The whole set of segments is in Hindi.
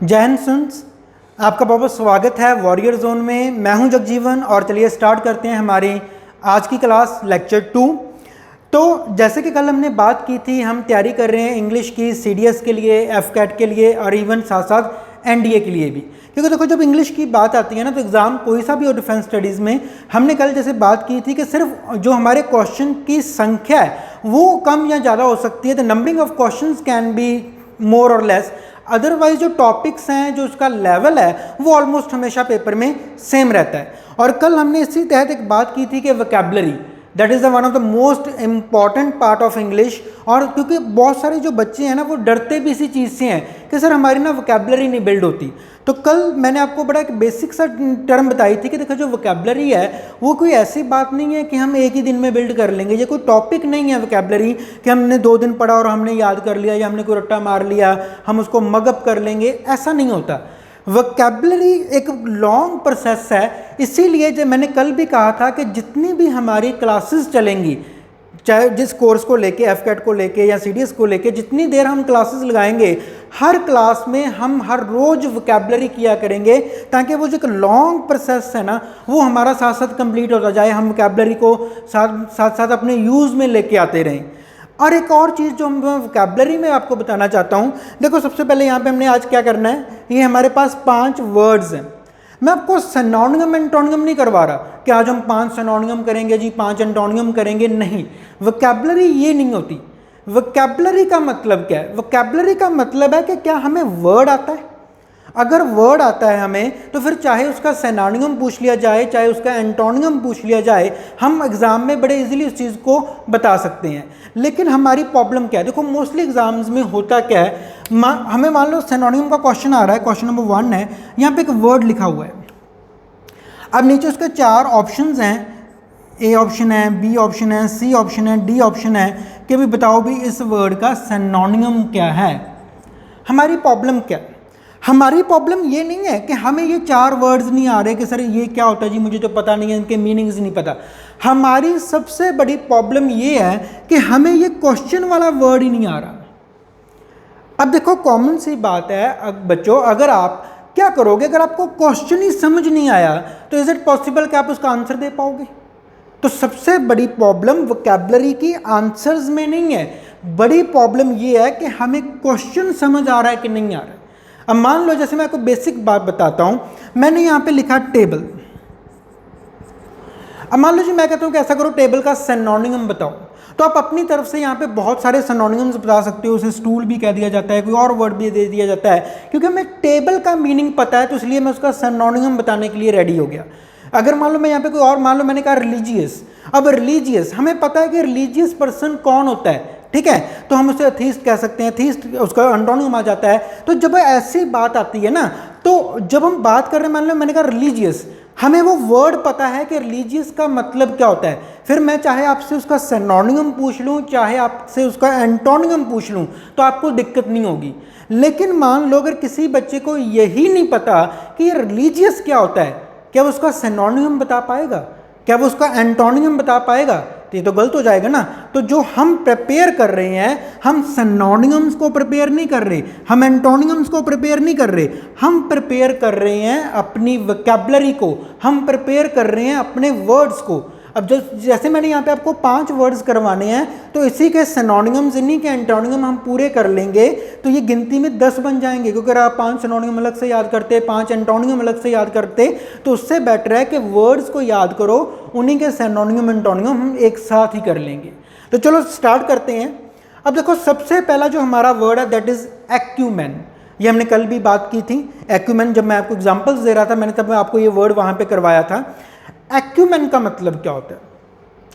जय हिंद स्टूडेंट्स, आपका बहुत बहुत स्वागत है वॉरियर जोन में। मैं हूं जगजीवन और चलिए स्टार्ट करते हैं हमारी आज की क्लास लेक्चर 2। तो जैसे कि कल हमने बात की थी, हम तैयारी कर रहे हैं इंग्लिश की CDS के लिए, FCAT के लिए और इवन साथ साथ NDA के लिए भी। क्योंकि देखो जब इंग्लिश की बात आती है ना, तो एग्ज़ाम कोई सा भी हो डिफेंस स्टडीज़ में, हमने कल जैसे बात की थी कि सिर्फ जो हमारे क्वेश्चन की संख्या है वो कम या ज़्यादा हो सकती है। The numbering of question can be more और लेस, अदरवाइज जो टॉपिक्स हैं, जो उसका लेवल है वो ऑलमोस्ट हमेशा पेपर में सेम रहता है। और कल हमने इसी तहत एक बात की थी कि vocabulary that is the one of the most important part of English. और क्योंकि बहुत सारे जो बच्चे हैं ना, वो डरते भी इसी चीज़ से हैं कि सर हमारी ना वोकैबुलरी नहीं बिल्ड होती। तो कल मैंने आपको बड़ा एक बेसिक सा टर्म बताई थी कि देखो जो वोकैबुलरी है वो कोई ऐसी बात नहीं है कि हम एक ही दिन में बिल्ड कर लेंगे। ये कोई टॉपिक नहीं है वोकैबुलरी कि हमने 2 दिन पढ़ा और हमने याद कर लिया, या हमने कोई रट्टा मार लिया हम उसको मगअप कर लेंगे, ऐसा नहीं होता। वोकैबुलरी एक लॉन्ग प्रोसेस है। इसीलिए जब मैंने कल भी कहा था कि जितनी भी हमारी क्लासेस चलेंगी, चाहे जिस कोर्स को लेके, FCAT को लेके या CDS को लेके, जितनी देर हम क्लासेस लगाएंगे, हर क्लास में हम हर रोज़ वोकैबुलरी किया करेंगे, ताकि वो जो एक लॉन्ग प्रोसेस है ना, वो हमारा साथ साथ कंप्लीट होता जाए। हम वोकैबुलरी को साथ साथ अपने यूज़ में लेके आते रहें। और एक और चीज़ जो मैं वोकैबुलरी में आपको बताना चाहता हूँ, देखो सबसे पहले यहाँ पे हमने आज क्या करना है, ये हमारे पास 5 वर्ड्स हैं। मैं आपको सिनोनिम एंटोनिम नहीं करवा रहा कि आज हम 5 सिनोनिम करेंगे जी, 5 एंटोनिम करेंगे, नहीं। वोकैबुलरी ये नहीं होती। वोकैबुलरी का मतलब क्या है? वोकैबुलरी का मतलब है कि क्या हमें वर्ड आता है। अगर वर्ड आता है हमें, तो फिर चाहे उसका सिनोनिम पूछ लिया जाए, चाहे उसका एंटोनिम पूछ लिया जाए, हम एग्ज़ाम में बड़े इजीली उस चीज़ को बता सकते हैं। लेकिन हमारी प्रॉब्लम क्या है? देखो मोस्टली एग्जाम्स में होता क्या है, हमें मान लो सिनोनिम का क्वेश्चन आ रहा है, क्वेश्चन नंबर 1 है, यहाँ पे एक वर्ड लिखा हुआ है। अब नीचे उसके 4 ऑप्शंस हैं, A ऑप्शन है, B ऑप्शन है, C ऑप्शन है, D ऑप्शन है, कि भी बताओ भी इस वर्ड का सिनोनिम क्या है। हमारी प्रॉब्लम क्या है? हमारी प्रॉब्लम ये नहीं है कि हमें ये 4 वर्ड्स नहीं आ रहे कि सर ये क्या होता है जी, मुझे तो पता नहीं है, इनके मीनिंग्स नहीं पता। हमारी सबसे बड़ी प्रॉब्लम ये है कि हमें ये क्वेश्चन वाला वर्ड ही नहीं आ रहा। अब देखो कॉमन सी बात है, अब बच्चों अगर आप क्या करोगे, अगर आपको क्वेश्चन ही समझ नहीं आया तो इज इट पॉसिबल कि आप उसका आंसर दे पाओगे? तो सबसे बड़ी प्रॉब्लम वोकैबुलरी की आंसर्स में नहीं है, बड़ी प्रॉब्लम ये है कि हमें क्वेश्चन समझ आ रहा है कि नहीं आ रहा है। अब मान लो जैसे मैं आपको बेसिक बात बताता हूं, मैंने यहां पे लिखा टेबल। अब मान लो जी मैं कहता हूं कि ऐसा करो, टेबल का सिनोनिम बताओ, तो आप अपनी तरफ से यहाँ पे बहुत सारे सिनोनिम्स बता सकते हो। उसे स्टूल भी कह दिया जाता है, कोई और वर्ड भी दे दिया जाता है। क्योंकि हमें टेबल का मीनिंग पता है, तो इसलिए मैं उसका सिनोनिम बताने के लिए रेडी हो गया। अगर मान लो मैं यहाँ पे कोई और, मान लो मैंने कहा रिलीजियस। अब रिलीजियस हमें पता है कि रिलीजियस पर्सन कौन होता है, ठीक है, तो हम उसे अथीस्ट कह सकते हैं, अथीस्ट उसका एंटोनिम आ जाता है। तो जब ऐसी बात आती है ना, तो जब हम बात कर रहे हैं, मान लो मैंने कहा रिलीजियस, हमें वो वर्ड पता है कि रिलीजियस का मतलब क्या होता है। फिर मैं चाहे आपसे उसका सिनोनिम पूछ लूँ, चाहे आपसे उसका एंटोनिम पूछ लूँ, तो आपको दिक्कत नहीं होगी। लेकिन मान लो अगर किसी बच्चे को यही नहीं पता कि ये रिलीजियस क्या होता है, क्या वो उसका सिनोनिम बता पाएगा? क्या वो उसका एंटोनिम बता पाएगा? तो ये तो गलत हो जाएगा ना। तो जो हम प्रिपेयर कर रहे हैं, हम सिनोनिम्स को प्रिपेयर नहीं कर रहे, हम एंटोनिम्स को प्रिपेयर नहीं कर रहे, हम प्रिपेयर कर रहे हैं अपनी वोकैबुलरी को, हम प्रिपेयर कर रहे हैं अपने वर्ड्स को। अब जैसे मैंने यहाँ पे आपको 5 वर्ड्स करवाने हैं, तो इसी के सिनोनिम्स, इन्हीं के एंटोनिम हम पूरे कर लेंगे, तो ये गिनती में 10 बन जाएंगे। क्योंकि अगर आप 5 सिनोनिम अलग से याद करते, 5 एंटोनिम अलग से याद करते, तो उससे बेटर है कि वर्ड्स को याद करो, उन्हीं के सिनोनिम एंटोनिम हम एक साथ ही कर लेंगे। तो चलो स्टार्ट करते हैं। अब देखो सबसे पहला जो हमारा वर्ड है दैट इज एक्यूमेन। ये हमने कल भी बात की थी। एक्यूमेन, जब मैं आपको एग्जांपल्स दे रहा था, मैंने तब आपको ये वर्ड वहाँ पे करवाया था। एक्यूमेन का मतलब क्या होता है?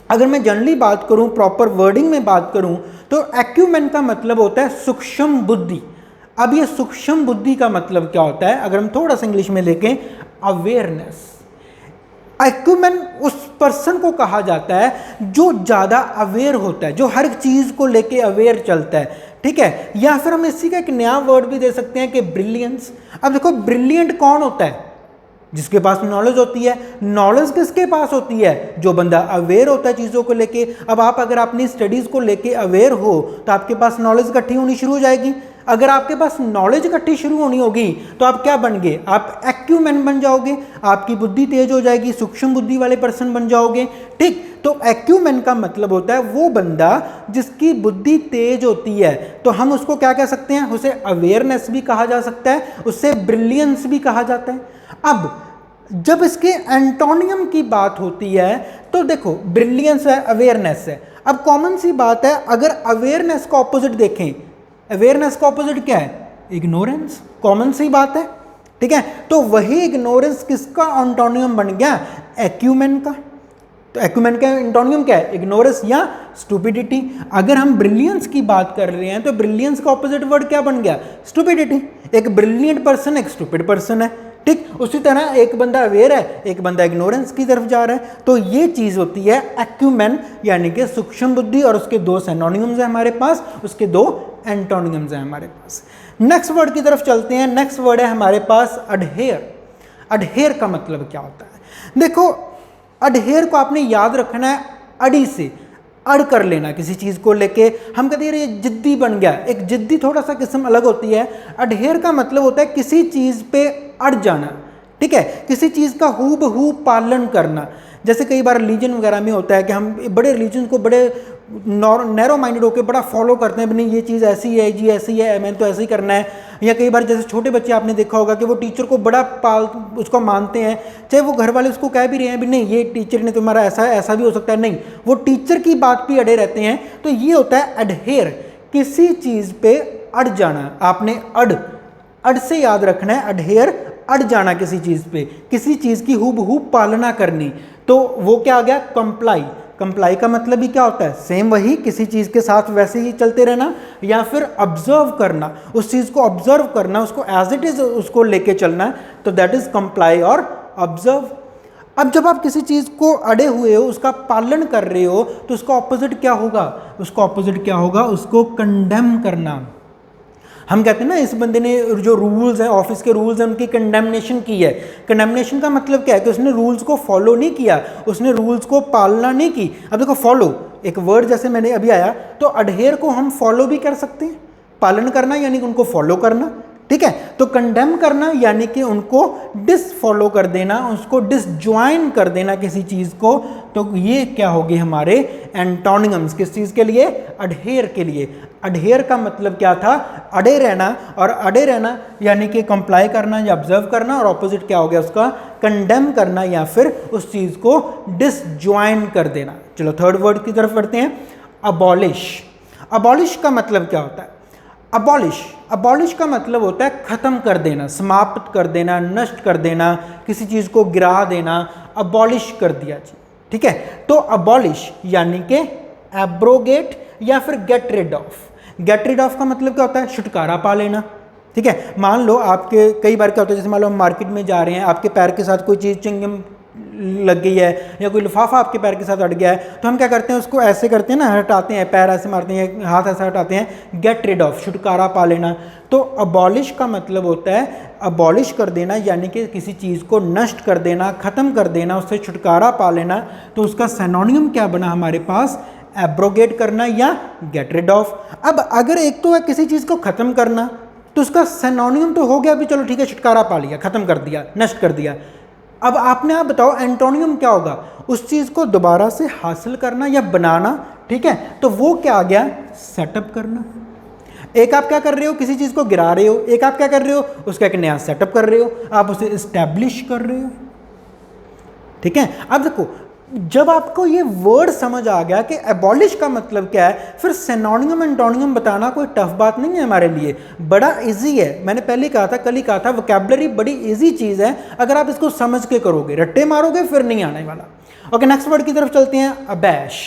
अगर मैं जनरली बात करूं, प्रॉपर वर्डिंग में बात करूं, तो एक्यूमेन का मतलब होता है सूक्ष्म बुद्धि। अब ये सूक्ष्म बुद्धि का मतलब क्या होता है, अगर हम थोड़ा सा इंग्लिश में लेके, अवेयरनेस। एक्यूमेन उस पर्सन को कहा जाता है जो ज़्यादा अवेयर होता है, जो हर चीज़ को लेके अवेयर चलता है, ठीक है। या फिर हम इसी का एक नया वर्ड भी दे सकते हैं कि ब्रिलियंस। अब देखो ब्रिलियंट कौन होता है? जिसके पास नॉलेज होती है। नॉलेज किसके पास होती है? जो बंदा अवेयर होता है चीज़ों को लेके। अब आप अगर अपनी स्टडीज़ को लेके अवेयर हो, तो आपके पास नॉलेज इकट्ठी होनी शुरू हो जाएगी। अगर आपके पास नॉलेज इकट्ठी शुरू होनी होगी तो आप क्या बन गए, आप एक्यूमेन बन जाओगे, आपकी बुद्धि तेज हो जाएगी, सूक्ष्म बुद्धि वाले पर्सन बन जाओगे। ठीक, तो एक्यूमेन का मतलब होता है वो बंदा जिसकी बुद्धि तेज होती है, तो हम उसको क्या कह सकते हैं, उसे अवेयरनेस भी कहा जा सकता है, उससे ब्रिलियंस भी कहा जाता है। अब जब इसके एंटोनियम की बात होती है तो देखो ब्रिलियंस है, अवेयरनेस है। अब कॉमन सी बात है, अगर अवेयरनेस का ऑपोजिट देखें, अवेयरनेस का ऑपोजिट क्या है, इग्नोरेंस, कॉमन सी बात है। ठीक है, तो वही इग्नोरेंस किसका एंटोनियम बन गया, एक्यूमेन का। तो एक्यूमेन का एंटोनियम क्या है, इग्नोरेंस या स्टूपिडिटी। अगर हम ब्रिलियंस की बात कर रहे हैं तो ब्रिलियंस का ऑपोजिट वर्ड क्या बन गया, स्टूपिडिटी। एक ब्रिलियंट पर्सन एक स्टूपिड पर्सन है। ठीक, उसी तरह एक बंदा अवेयर है, एक बंदा इग्नोरेंस की तरफ जा रहा है। तो ये चीज़ होती है एक्यूमेन, यानी कि सूक्ष्म बुद्धि, और उसके दो सिनोनिम्स हैं हमारे पास, उसके दो एंटोनिम्स हैं हमारे पास। नेक्स्ट वर्ड की तरफ चलते हैं। नेक्स्ट वर्ड है हमारे पास अडहेयर। अडहेयर का मतलब क्या होता है, देखो अडहेयर को आपने याद रखना है, अड़ी से अड़ कर लेना किसी चीज़ को लेके। हम कहते हैं ये जिद्दी बन गया, एक जिद्दी थोड़ा सा किस्म अलग होती है। अडहेयर का मतलब होता है किसी चीज़ पे अड़ जाना। ठीक है, किसी चीज़ का हूबहू पालन करना। जैसे कई बार रिलीजन वगैरह में होता है कि हम बड़े रिलीजन को बड़े नैरो माइंडेड होकर बड़ा फॉलो करते हैं, नहीं ये चीज़ ऐसी है जी, ऐसी है, मैंने तो ऐसे ही करना है। या कई बार जैसे छोटे बच्चे आपने देखा होगा कि वो टीचर को बड़ा उसको मानते हैं, चाहे वो घर वाले उसको कह भी रहे हैं भी नहीं ये टीचर ने तुम्हारा ऐसा भी हो सकता है, नहीं वो टीचर की बात पे अड़े रहते हैं। तो ये होता है अडहेयर, किसी चीज़ पे अड़ जाना। आपने अड़ से याद रखना है, अडहेयर अड़ जाना किसी चीज़ पे, किसी चीज़ की हूबहू पालना करनी। तो वो क्या आ गया, कंप्लाई। कंप्लाई का मतलब भी क्या होता है, सेम वही, किसी चीज़ के साथ वैसे ही चलते रहना, या फिर ऑब्जर्व करना, उस चीज़ को ऑब्जर्व करना, उसको एज इट इज़ उसको लेके चलना, तो दैट इज़ कंप्लाई और ऑब्जर्व। अब जब आप किसी चीज़ को अड़े हुए हो, उसका पालन कर रहे हो, तो उसका ऑपोजिट क्या होगा, उसका ऑपोजिट क्या होगा, उसको कंडेम करना। हम कहते हैं ना इस बंदे ने जो रूल्स हैं, ऑफिस के रूल्स हैं, उनकी कंडेमनेशन की है। कंडेमनेशन का मतलब क्या है कि उसने रूल्स को फॉलो नहीं किया, उसने रूल्स को पालना नहीं की। अब देखो फॉलो एक वर्ड जैसे मैंने अभी आया, तो अडहेयर को हम फॉलो भी कर सकते हैं, पालन करना यानी कि उनको फॉलो करना। ठीक है, तो कंडेम करना यानी कि उनको डिसफॉलो कर देना, उसको डिसज्वाइन कर देना किसी चीज़ को। तो ये क्या होगी हमारे एंटोनिम्स, किस चीज़ के लिए, अडहेयर के लिए। अडहेयर का मतलब क्या था, अड़े रहना, और अड़े रहना यानी कि कंप्लाई करना या ऑब्जर्व करना, और ऑपोजिट क्या हो गया उसका, कंडेम करना या फिर उस चीज़ को डिसज्वाइन कर देना। चलो थर्ड वर्ड की तरफ बढ़ते हैं, अबॉलिश। अबॉलिश का मतलब क्या होता है, अबॉलिश का मतलब होता है खत्म कर देना, समाप्त कर देना, नष्ट कर देना, किसी चीज़ को गिरा देना, अबॉलिश कर दिया जी। ठीक है, तो अबॉलिश यानी कि एब्रोगेट या फिर get rid of. Get rid of का मतलब क्या होता है, छुटकारा पा लेना। ठीक है, मान लो आपके कई बार क्या होता है, जैसे मान लो हम मार्केट में जा रहे हैं, आपके पैर के साथ कोई चीज़ चिंगम लग गई है या कोई लिफाफा आपके पैर के साथ अड़ गया है, तो हम क्या करते हैं, उसको ऐसे करते हैं ना, हटाते हैं, पैर ऐसे मारते हैं, हाथ ऐसे हटाते हैं, गेट रिड ऑफ, छुटकारा पा लेना। तो अबॉलिश का मतलब होता है अबॉलिश कर देना, यानी कि किसी चीज़ को नष्ट कर देना, ख़त्म कर देना, उससे छुटकारा पा लेना। तो उसका सिनोनिम क्या बना हमारे पास, एब्रोगेट करना या गेट रिड ऑफ। अब अगर एक तो है किसी चीज़ को ख़त्म करना, तो उसका सिनोनिम तो हो गया भी, चलो ठीक है, छुटकारा पा लिया, ख़त्म कर दिया, नष्ट कर दिया। अब आपने आप बताओ एंटोनियम क्या होगा, उस चीज़ को दोबारा से हासिल करना या बनाना। ठीक है, तो वो क्या आ गया, सेटअप करना। एक आप क्या कर रहे हो, किसी चीज़ को गिरा रहे हो, एक आप क्या कर रहे हो, उसका एक नया सेटअप कर रहे हो, आप उसे इस्टेब्लिश कर रहे हो। ठीक है, अब देखो जब आपको ये वर्ड समझ आ गया कि एबॉलिश का मतलब क्या है, फिर सिनोनिम एंटोनियम बताना कोई टफ बात नहीं है हमारे लिए, बड़ा इजी है। मैंने पहले कहा था, कल ही कहा था, वोकैबुलरी बड़ी इजी चीज़ है, अगर आप इसको समझ के करोगे, रट्टे मारोगे फिर नहीं आने वाला। ओके, नेक्स्ट वर्ड की तरफ चलते हैं, अबैश।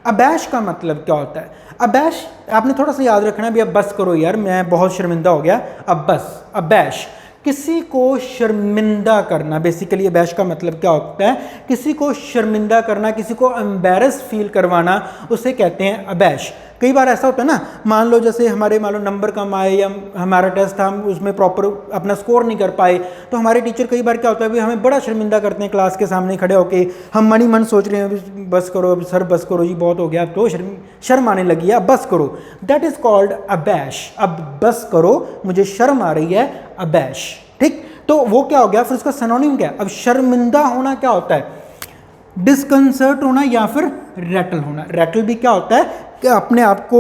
अबैश का मतलब क्या होता है, अबैश आपने थोड़ा सा याद रखना भी, अब बस करो यार, मैं बहुत शर्मिंदा हो गया, अब बस। अबैश किसी को शर्मिंदा करना, बेसिकली अबैश का मतलब क्या होता है, किसी को शर्मिंदा करना, किसी को एम्बैरस फील करवाना, उसे कहते हैं अबैश। कई बार ऐसा होता है ना, मान लो जैसे हमारे मान लो नंबर कम आए या हमारा टेस्ट था, हम उसमें प्रॉपर अपना स्कोर नहीं कर पाए, तो हमारे टीचर कई बार क्या होता है भी हमें बड़ा शर्मिंदा करते हैं क्लास के सामने खड़े होके। हम मन ही मन सोच रहे हैं बस करो अब सर, बस करो जी, बहुत हो गया, अब तो शर्म आने लगी है, अब बस करो। That is called abash. अब बस करो, मुझे शर्म आ रही है, अबैश। ठीक, तो वो क्या हो गया, फिर उसका सिनोनिम क्या है। अब शर्मिंदा होना क्या होता है, डिस्कंसर्ट होना या फिर रैटल होना। रैटल भी क्या होता है कि अपने आप को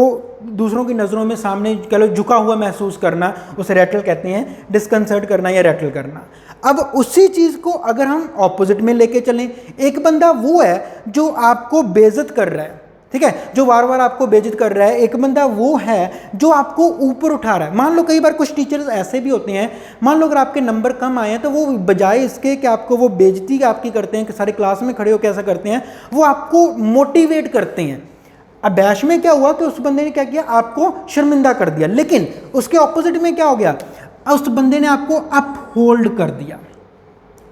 दूसरों की नज़रों में सामने कह लो झुका हुआ महसूस करना, उसे रैटल कहते हैं, डिस्कंसर्ट करना या रैटल करना। अब उसी चीज़ को अगर हम ऑपोजिट में लेके चलें, एक बंदा वो है जो आपको बेइज्जत कर रहा है, ठीक है, जो बार बार आपको बेइज्जत कर रहा है। एक बंदा वो है जो आपको ऊपर उठा रहा है। मान लो कई बार कुछ टीचर्स ऐसे भी होते हैं, मान लो अगर आपके नंबर कम आए हैं तो वो बजाय इसके कि आपको वो बेइज्जती आपकी करते हैं कि सारे क्लास में खड़े होकर ऐसा करते हैं, वो आपको मोटिवेट करते हैं। अबैश में क्या हुआ कि उस बंदे ने क्या किया, आपको शर्मिंदा कर दिया, लेकिन उसके ऑपोजिट में क्या हो गया, उस बंदे ने आपको अप होल्ड कर दिया,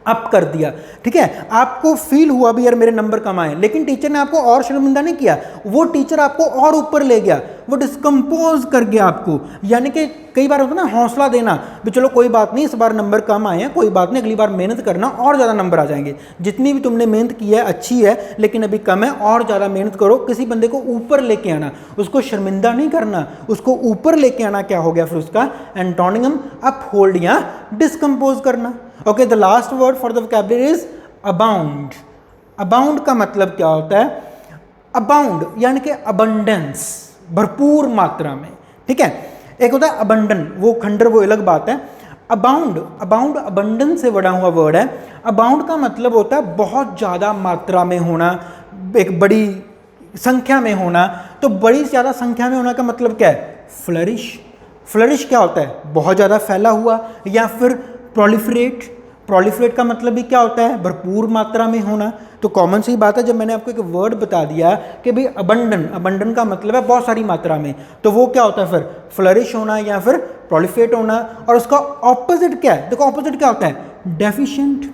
अप कर दिया। ठीक है, आपको फील हुआ भी यार मेरे नंबर कम आए, लेकिन टीचर ने आपको और शर्मिंदा नहीं किया, वो टीचर आपको और ऊपर ले गया, वो डिस्कम्पोज कर गया आपको। यानी कि कई बार होता है ना हौसला देना भी, चलो कोई बात नहीं, इस बार नंबर कम आए हैं, कोई बात नहीं, अगली बार मेहनत करना और ज़्यादा नंबर आ जाएंगे, जितनी भी तुमने मेहनत की है अच्छी है, लेकिन अभी कम है, और ज़्यादा मेहनत करो। किसी बंदे को ऊपर लेके आना, उसको शर्मिंदा नहीं करना, उसको ऊपर लेके आना क्या हो गया फिर उसका एंटोनिम, अप होल्ड या डिस्कम्पोज करना। Okay, the last word for the vocabulary is abound. Abound का मतलब क्या होता है, अबाउंड यानी कि अबंडेंस, भरपूर मात्रा में। ठीक है, एक होता है अबंडन, वो खंडर, वो अलग बात है। अबाउंड, अबाउंड अबंडेंस से बना हुआ वर्ड है। अबाउंड का मतलब होता है बहुत ज़्यादा मात्रा में होना, एक बड़ी संख्या में होना। तो बड़ी ज़्यादा संख्या में होना का मतलब क्या है, फ्लरिश। फ्लरिश क्या होता है, बहुत ज़्यादा फैला हुआ, या फिर प्रोलिफरेट। प्रोलिफरेट का मतलब भी क्या होता है, भरपूर मात्रा में होना। तो कॉमन सी बात है, जब मैंने आपको एक वर्ड बता दिया कि भाई अबंडन, अबंडन का मतलब है बहुत सारी मात्रा में, तो वो क्या होता है फिर, फ्लरिश होना या फिर प्रोलिफरेट होना। और उसका ऑपोजिट क्या है, देखो ऑपोजिट क्या होता है, डेफिशिएंट।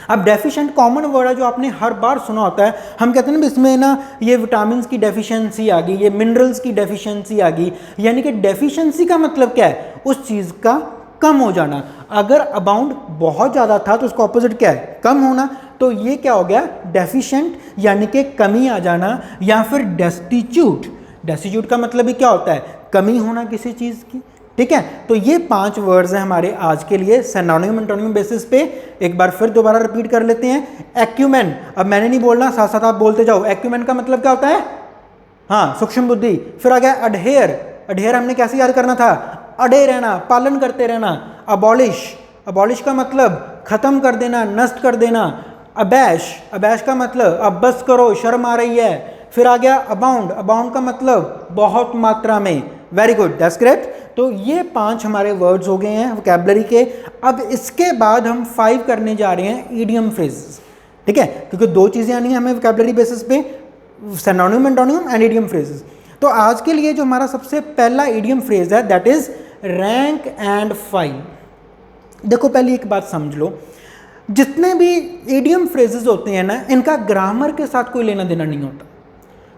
अब डेफिशिएंट कॉमन वर्ड है जो आपने हर बार सुना होता है। हम कहते हैं ना इसमें ना ये विटामिन की डेफिशिएंसी आ गई, ये मिनरल्स की डेफिशिएंसी आ गई। यानी कि डेफिशिएंसी का मतलब क्या है, उस चीज़ का कम हो जाना। अगर अबाउंड बहुत ज़्यादा था तो उसका ऑपोजिट क्या है, कम होना। तो ये क्या हो गया, डेफिशिएंट यानी कि कमी आ जाना, या फिर डेस्टिट्यूट। डेस्टिट्यूट का मतलब भी क्या होता है, कमी होना किसी चीज़ की। ठीक है, तो ये 5 वर्ड्स हैं हमारे आज के लिए सिनोनिम एंटोनिम बेसिस पे। एक बार फिर दोबारा रिपीट कर लेते हैं। एक्यूमेन, अब मैंने नहीं बोलना, साथ साथ आप बोलते जाओ। एक्यूमेन का मतलब क्या होता है, हाँ, सूक्ष्म बुद्धि। फिर आ गया अडहेयर। अडहेयर हमने कैसे याद करना था, अड़े रहना, पालन करते रहना। अबॉलिश, अबॉलिश का मतलब खत्म कर देना, नष्ट कर देना। अबैश, अबैश का मतलब अब बस करो, शर्म आ रही है। फिर आ गया अबाउंड, अबाउंड का मतलब बहुत मात्रा में। Very good, that's great. तो ये 5 हमारे वर्ड्स हो गए हैं वोकैबुलरी के। अब इसके बाद हम 5 करने जा रहे हैं ईडियम फ्रेजेस। ठीक है, क्योंकि 2 चीज़ें आनी है हमें वोकैबुलरी बेसिस पे, synonym antonym and idiom phrases. तो आज के लिए जो हमारा सबसे पहला ईडियम फ्रेज है that is rank and file. देखो पहले एक बात समझ लो, जितने भी ईडियम फ्रेजेस होते हैं ना, इनका ग्रामर के साथ कोई लेना देना नहीं होता।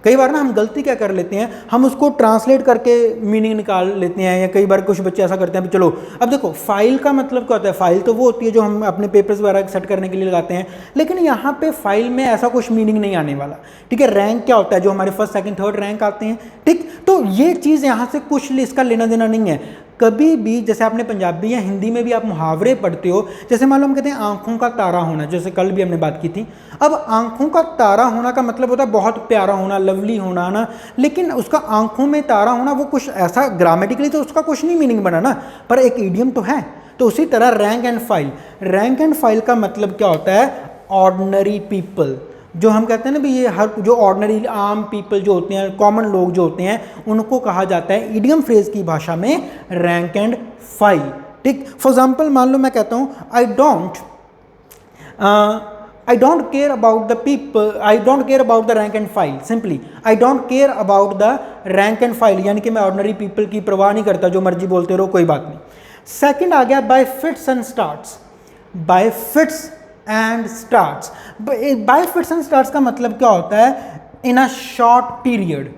कई बार ना हम गलती क्या कर लेते हैं, हम उसको ट्रांसलेट करके मीनिंग निकाल लेते हैं, या कई बार कुछ बच्चे ऐसा करते हैं। चलो अब देखो, फाइल का मतलब क्या होता है, फाइल तो वो होती है जो हम अपने पेपर्स वगैरह सेट करने के लिए लगाते हैं, लेकिन यहाँ पे फाइल में ऐसा कुछ मीनिंग नहीं आने वाला। ठीक है, रैंक क्या होता है, जो हमारे फर्स्ट सेकंड थर्ड रैंक आते हैं। ठीक, तो ये चीज़ यहाँ से कुछ इसका लेना देना नहीं है। कभी भी जैसे आपने पंजाबी या हिंदी में भी आप मुहावरे पढ़ते हो, जैसे मान लो हम कहते हैं आंखों का तारा होना, जैसे कल भी हमने बात की थी। अब आंखों का तारा होना का मतलब होता है बहुत प्यारा होना, लवली होना ना, लेकिन उसका आंखों में तारा होना वो कुछ ऐसा ग्रामेटिकली तो उसका कुछ नहीं मीनिंग बना ना, पर एक ईडियम तो है। तो उसी तरह rank and file, rank and file का मतलब क्या होता है, ऑर्डिनरी पीपल। जो हम कहते हैं ना भी ये हर जो ऑर्डिनरी आम पीपल जो होते हैं, कॉमन लोग जो होते हैं, उनको कहा जाता है ईडियम फ्रेज की भाषा में रैंक एंड फाइल। ठीक, फॉर एग्जांपल मान लो मैं कहता हूँ I don't care about the people, I don't care about the rank and file. Simply I don't care about the rank and file, यानी कि मैं ऑर्डिनरी पीपल की परवाह नहीं करता, जो मर्जी बोलते रहो कोई बात नहीं। सेकंड आ गया bye fits and starts. Bye fits and starts, bye fits and starts का मतलब क्या होता है, इन अ शॉर्ट पीरियड,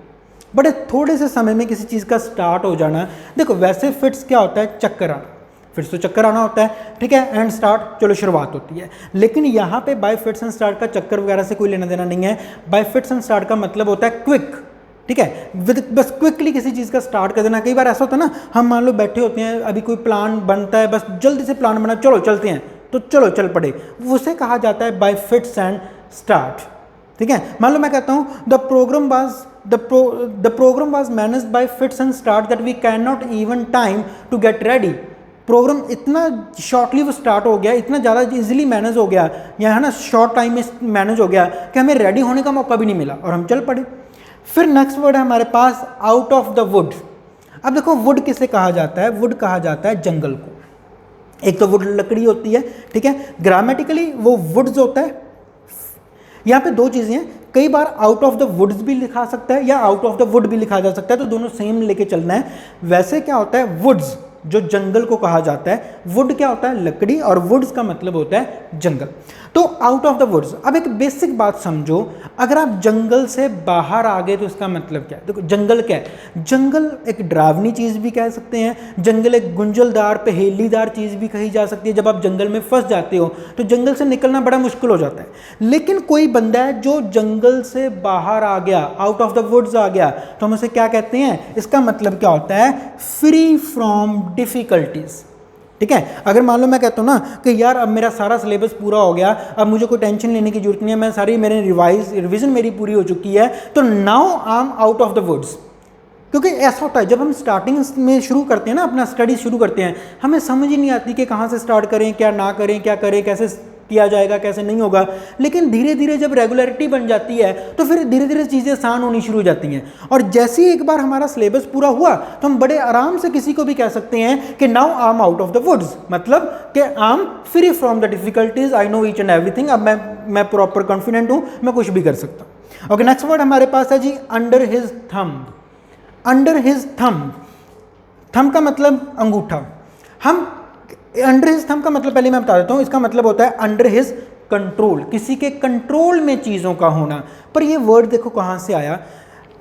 बड़े थोड़े से समय में किसी चीज़ का स्टार्ट हो जाना। देखो वैसे फिट्स क्या होता है, चक्कर आना, फिट्स तो चक्कर आना होता है, ठीक है, एंड स्टार्ट चलो शुरुआत होती है। लेकिन यहाँ पे बाय फिट्स एंड स्टार्ट का चक्कर वगैरह से कोई लेना देना नहीं है। बाय फिट्स एंड स्टार्ट का मतलब होता है क्विक, ठीक है, बस क्विकली किसी चीज़ का स्टार्ट कर देना। कई बार ऐसा होता है ना, हम मान लो बैठे होते हैं, अभी कोई प्लान बनता है, बस जल्दी से प्लान बना, चलो चलते हैं, तो चलो चल पड़े, उसे कहा जाता है बाय फिट्स एंड स्टार्ट, ठीक है। मान लो मैं कहता हूँ the program was managed by fits and start that we can not even time to get ready. Program इतना शॉर्टली वो स्टार्ट हो गया, इतना ज़्यादा इजीली मैनेज हो गया, या है ना शॉर्ट टाइम में मैनेज हो गया कि हमें रेडी होने का मौका भी नहीं मिला और हम चल पड़े। फिर नेक्स्ट वर्ड है हमारे pass out of the wood. अब देखो वुड किसे कहा जाता है, वुड कहा जाता है जंगल को। एक तो वुड लकड़ी होती है, ठीक है, ग्रामेटिकली वो वुड्स होता है। यहाँ पे दो चीज़ें हैं, कई बार आउट ऑफ द वुड्स भी लिखा सकता है या आउट ऑफ द वुड भी लिखा जा सकता है, तो दोनों सेम लेके चलना है। वैसे क्या होता है, वुड्स जो जंगल को कहा जाता है, वुड क्या होता है, लकड़ी, और वुड्स का मतलब होता है जंगल। तो आउट ऑफ द वुड्स, अब एक बेसिक बात समझो, अगर आप जंगल से बाहर आ गए तो इसका मतलब क्या है। देखो जंगल क्या है, जंगल एक डरावनी चीज़ भी कह सकते हैं, जंगल एक गुंजलदार पहेलीदार चीज़ भी कही जा सकती है। जब आप जंगल में फंस जाते हो तो जंगल से निकलना बड़ा मुश्किल हो जाता है। लेकिन कोई बंदा है जो जंगल से बाहर आ गया, आउट ऑफ द वुड्स आ गया, तो हम उसे क्या कहते हैं, इसका मतलब क्या होता है, फ्री फ्रॉम डिफिकल्टीज, ठीक है। अगर मान लो मैं कहता हूँ ना कि यार अब मेरा सारा सिलेबस पूरा हो गया, अब मुझे कोई टेंशन लेने की जरूरत नहीं है, मैं सारी मेरे रिवीजन मेरी पूरी हो चुकी है, तो now I am out of the woods. क्योंकि ऐसा होता है जब हम स्टार्टिंग में शुरू करते हैं ना, अपना स्टडी शुरू करते हैं, हमें समझ ही नहीं आती कि कहाँ से स्टार्ट करें, क्या ना करें, क्या करें, कैसे किया जाएगा, कैसे नहीं होगा। लेकिन धीरे धीरे जब रेगुलरिटी बन जाती है तो फिर धीरे धीरे चीज़ें आसान होनी शुरू हो जाती हैं। और जैसे ही एक बार हमारा सिलेबस पूरा हुआ तो हम बड़े आराम से किसी को भी कह सकते हैं कि now I am out of the woods, मतलब कि I am free from the difficulties, I know each and everything. अब मैं प्रॉपर कॉन्फिडेंट हूँ, मैं कुछ भी कर सकता हूँ। ओके, नेक्स्ट वर्ड हमारे पास है जी under his thumb. Under his thumb, thumb का मतलब अंगूठा। हम अंडर हिज थंब का मतलब पहले मैं बता देता हूँ, इसका मतलब होता है अंडर हिज कंट्रोल, किसी के कंट्रोल में चीज़ों का होना। पर ये वर्ड देखो कहाँ से आया।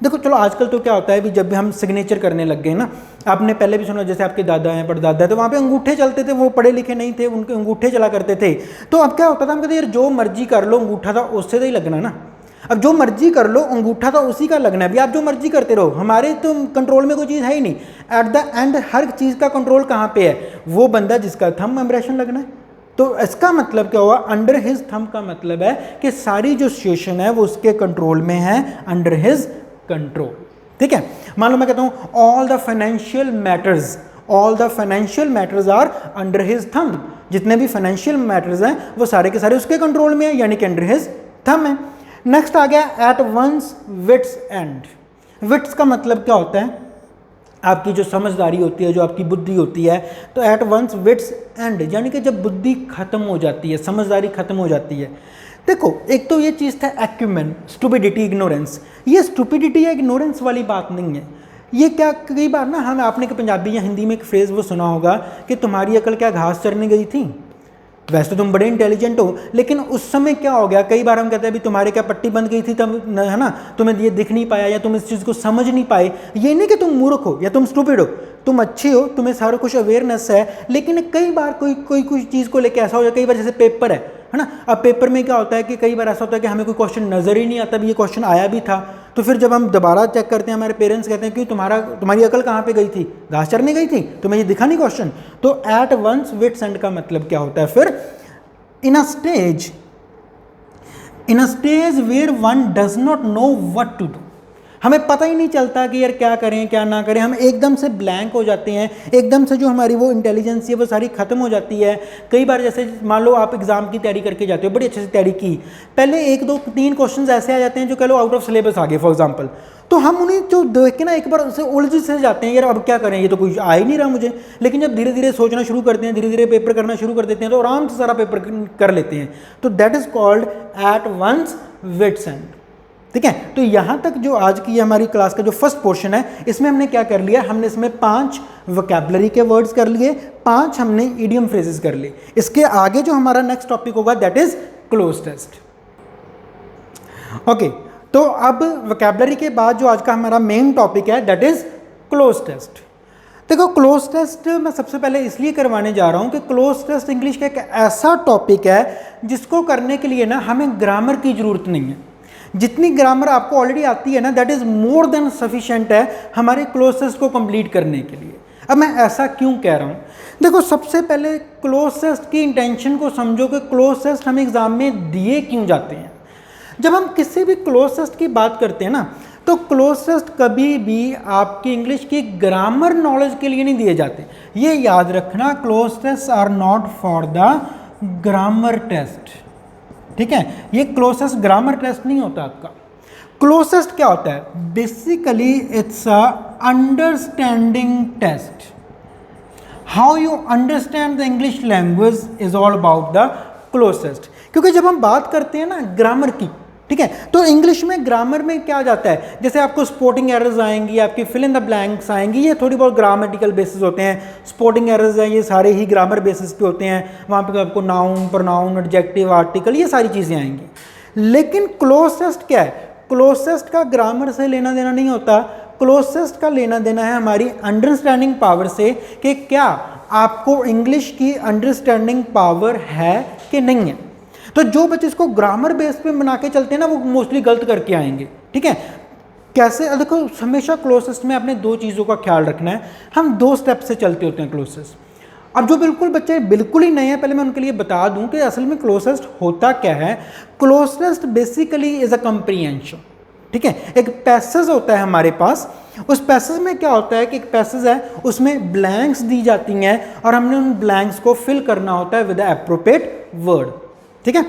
देखो चलो आजकल तो क्या होता है भी, जब भी हम सिग्नेचर करने लग गए ना, आपने पहले भी सुना, जैसे आपके दादा हैं, परदादा है, तो वहाँ पे अंगूठे चलते थे, वो पढ़े लिखे नहीं थे, उनके अंगूठे चला करते थे। तो अब क्या होता था, हम कहते यार जो मर्जी कर लो, अंगूठा था उससे तो ही लगना ना। अब जो मर्जी कर लो, अंगूठा तो उसी का लगना है। अभी आप जो मर्जी करते रहो, हमारे तो कंट्रोल में कोई चीज़ है ही नहीं। एट द एंड हर चीज़ का कंट्रोल कहाँ पे है, वो बंदा जिसका थंब इम्प्रेशन लगना है। तो इसका मतलब क्या हुआ, अंडर हिज थंब का मतलब है कि सारी जो सिचुएशन है वो उसके कंट्रोल में है, अंडर हिज कंट्रोल, ठीक है। मान लो मैं कहता हूँ all the financial matters, all the financial matters are under his thumb. जितने भी फाइनेंशियल मैटर्स हैं वो सारे के सारे उसके कंट्रोल में है, यानी कि अंडर हिज थंब है। नेक्स्ट आ गया at one's wits end. Wits का मतलब क्या होता है, आपकी जो समझदारी होती है, जो आपकी बुद्धि होती है। तो एट वंस विट्स एंड, यानी कि जब बुद्धि खत्म हो जाती है, समझदारी खत्म हो जाती है। देखो एक तो ये चीज़ था एक्यूमेन, स्टुपिडिटी, इग्नोरेंस। ये स्टुपिडिटी या इग्नोरेंस वाली बात नहीं है। ये क्या, कई बार ना हम, आपने पंजाबी या हिंदी में एक फ्रेज़ वो सुना होगा कि तुम्हारी अकल क्या घास चरने गई थी। वैसे तो तुम बड़े इंटेलिजेंट हो, लेकिन उस समय क्या हो गया, कई बार हम कहते हैं भी तुम्हारे क्या पट्टी बंद गई थी तब, है ना, तुम्हें ये दिख नहीं पाया या तुम इस चीज़ को समझ नहीं पाए। ये नहीं कि तुम मूर्ख हो या तुम स्टूपिड हो, तुम अच्छे हो, तुम्हें सारा कुछ अवेयरनेस है। लेकिन कई बार कोई कुछ चीज़ को लेकर ऐसा हो जाए, कई बार जैसे पेपर है ना, अब पेपर में क्या होता है कि कई बार ऐसा होता है कि हमें कोई क्वेश्चन नज़र ही नहीं आता, भी ये क्वेश्चन आया भी था। तो फिर जब हम दोबारा चेक करते हैं, हमारे पेरेंट्स कहते हैं कि तुम्हारी अकल कहाँ पे गई थी, घास चरने गई थी, तुम्हें ये दिखा नहीं क्वेश्चन। तो एट वंस विट्स एंड का मतलब क्या होता है, फिर in a stage where one does not know what to do, हमें पता ही नहीं चलता कि यार क्या करें क्या ना करें, हम एकदम से ब्लैंक हो जाते हैं, एकदम से जो हमारी वो इंटेलिजेंस है वो सारी ख़त्म हो जाती है। कई बार जैसे मान लो आप एग्ज़ाम की तैयारी करके जाते हो, बड़ी अच्छे से तैयारी की, पहले 1 2 3 क्वेश्चन ऐसे आ जाते हैं जो कह लो आउट ऑफ सिलेबस आ गए फॉर एग्जाम्पल, तो हम उन्हें जो देख के ना एक बार उसे उलझ से जाते हैं, यार अब क्या करें, ये तो कुछ आ ही नहीं रहा मुझे। लेकिन जब धीरे धीरे सोचना शुरू करते हैं, धीरे धीरे पेपर करना शुरू कर देते हैं, तो आराम से सारा पेपर कर लेते हैं। तो that is called at one's wits end, ठीक है। तो यहाँ तक जो आज की हमारी क्लास का जो फर्स्ट पोर्शन है, इसमें हमने क्या कर लिया, हमने इसमें 5 वोकैबुलरी के वर्ड्स कर लिए, 5 हमने इडियम फ्रेजेस कर लिए। इसके आगे जो हमारा नेक्स्ट टॉपिक होगा that is cloze test. Okay, तो अब वोकैबुलरी के बाद जो आज का हमारा मेन टॉपिक है दैट इज क्लोज टेस्ट। देखो क्लोज टेस्ट मैं सबसे पहले इसलिए करवाने जा रहा हूँ कि क्लोज टेस्ट इंग्लिश का एक ऐसा टॉपिक है जिसको करने के लिए ना हमें ग्रामर की ज़रूरत नहीं है। जितनी ग्रामर आपको ऑलरेडी आती है ना that is more than sufficient है हमारे क्लोज टेस्ट को कंप्लीट करने के लिए। अब मैं ऐसा क्यों कह रहा हूँ, देखो सबसे पहले क्लोज टेस्ट की इंटेंशन को समझो कि क्लोज टेस्ट हम एग्ज़ाम में दिए क्यों जाते हैं। जब हम किसी भी क्लोज टेस्ट की बात करते हैं ना तो क्लोज टेस्ट कभी भी आपकी इंग्लिश की ग्रामर नॉलेज के लिए नहीं दिए जाते। ये याद रखना, cloze test are not for the grammar test, ठीक है। ये क्लोज टेस्ट ग्रामर टेस्ट नहीं होता आपका। क्लोज टेस्ट क्या होता है, basically it's a understanding test. How you understand the English language is all about the cloze test. क्योंकि जब हम बात करते हैं ना ग्रामर की, ठीक है, तो इंग्लिश में ग्रामर में क्या जाता है, जैसे आपको स्पोर्टिंग एरर्स आएंगी, आपकी फिल इन द ब्लैंक्स आएंगी, ये थोड़ी बहुत ग्रामेटिकल बेसिस होते हैं। स्पोर्टिंग एरर्स हैं ये सारे ही ग्रामर बेसिस पे होते हैं, वहाँ पे आपको नाउन, प्रोनाउन, एडजेक्टिव, आर्टिकल, ये सारी चीज़ें आएंगी। लेकिन क्लोज टेस्ट क्या है, क्लोज टेस्ट का ग्रामर से लेना देना नहीं होता। क्लोज टेस्ट का लेना देना है हमारी अंडरस्टैंडिंग पावर से कि क्या आपको इंग्लिश की अंडरस्टैंडिंग पावर है कि नहीं है। तो जो बच्चे इसको ग्रामर बेस पे बना के चलते हैं ना वो मोस्टली गलत करके आएंगे, ठीक है। कैसे, देखो हमेशा क्लोज टेस्ट में आपने 2 चीज़ों का ख्याल रखना है। हम 2 स्टेप से चलते होते हैं क्लोज टेस्ट। अब जो बिल्कुल बच्चे बिल्कुल ही नए हैं, पहले मैं उनके लिए बता दूं कि असल में क्लोज टेस्ट होता क्या है। Cloze test basically is a comprehension, ठीक है। एक पैसेज होता है हमारे पास, उस पैसेज में क्या होता है कि एक पैसेज है उसमें ब्लैंक्स दी जाती हैं और हमने उन ब्लैंक्स को फिल करना होता है विद द एप्रोप्रिएट वर्ड, ठीक है।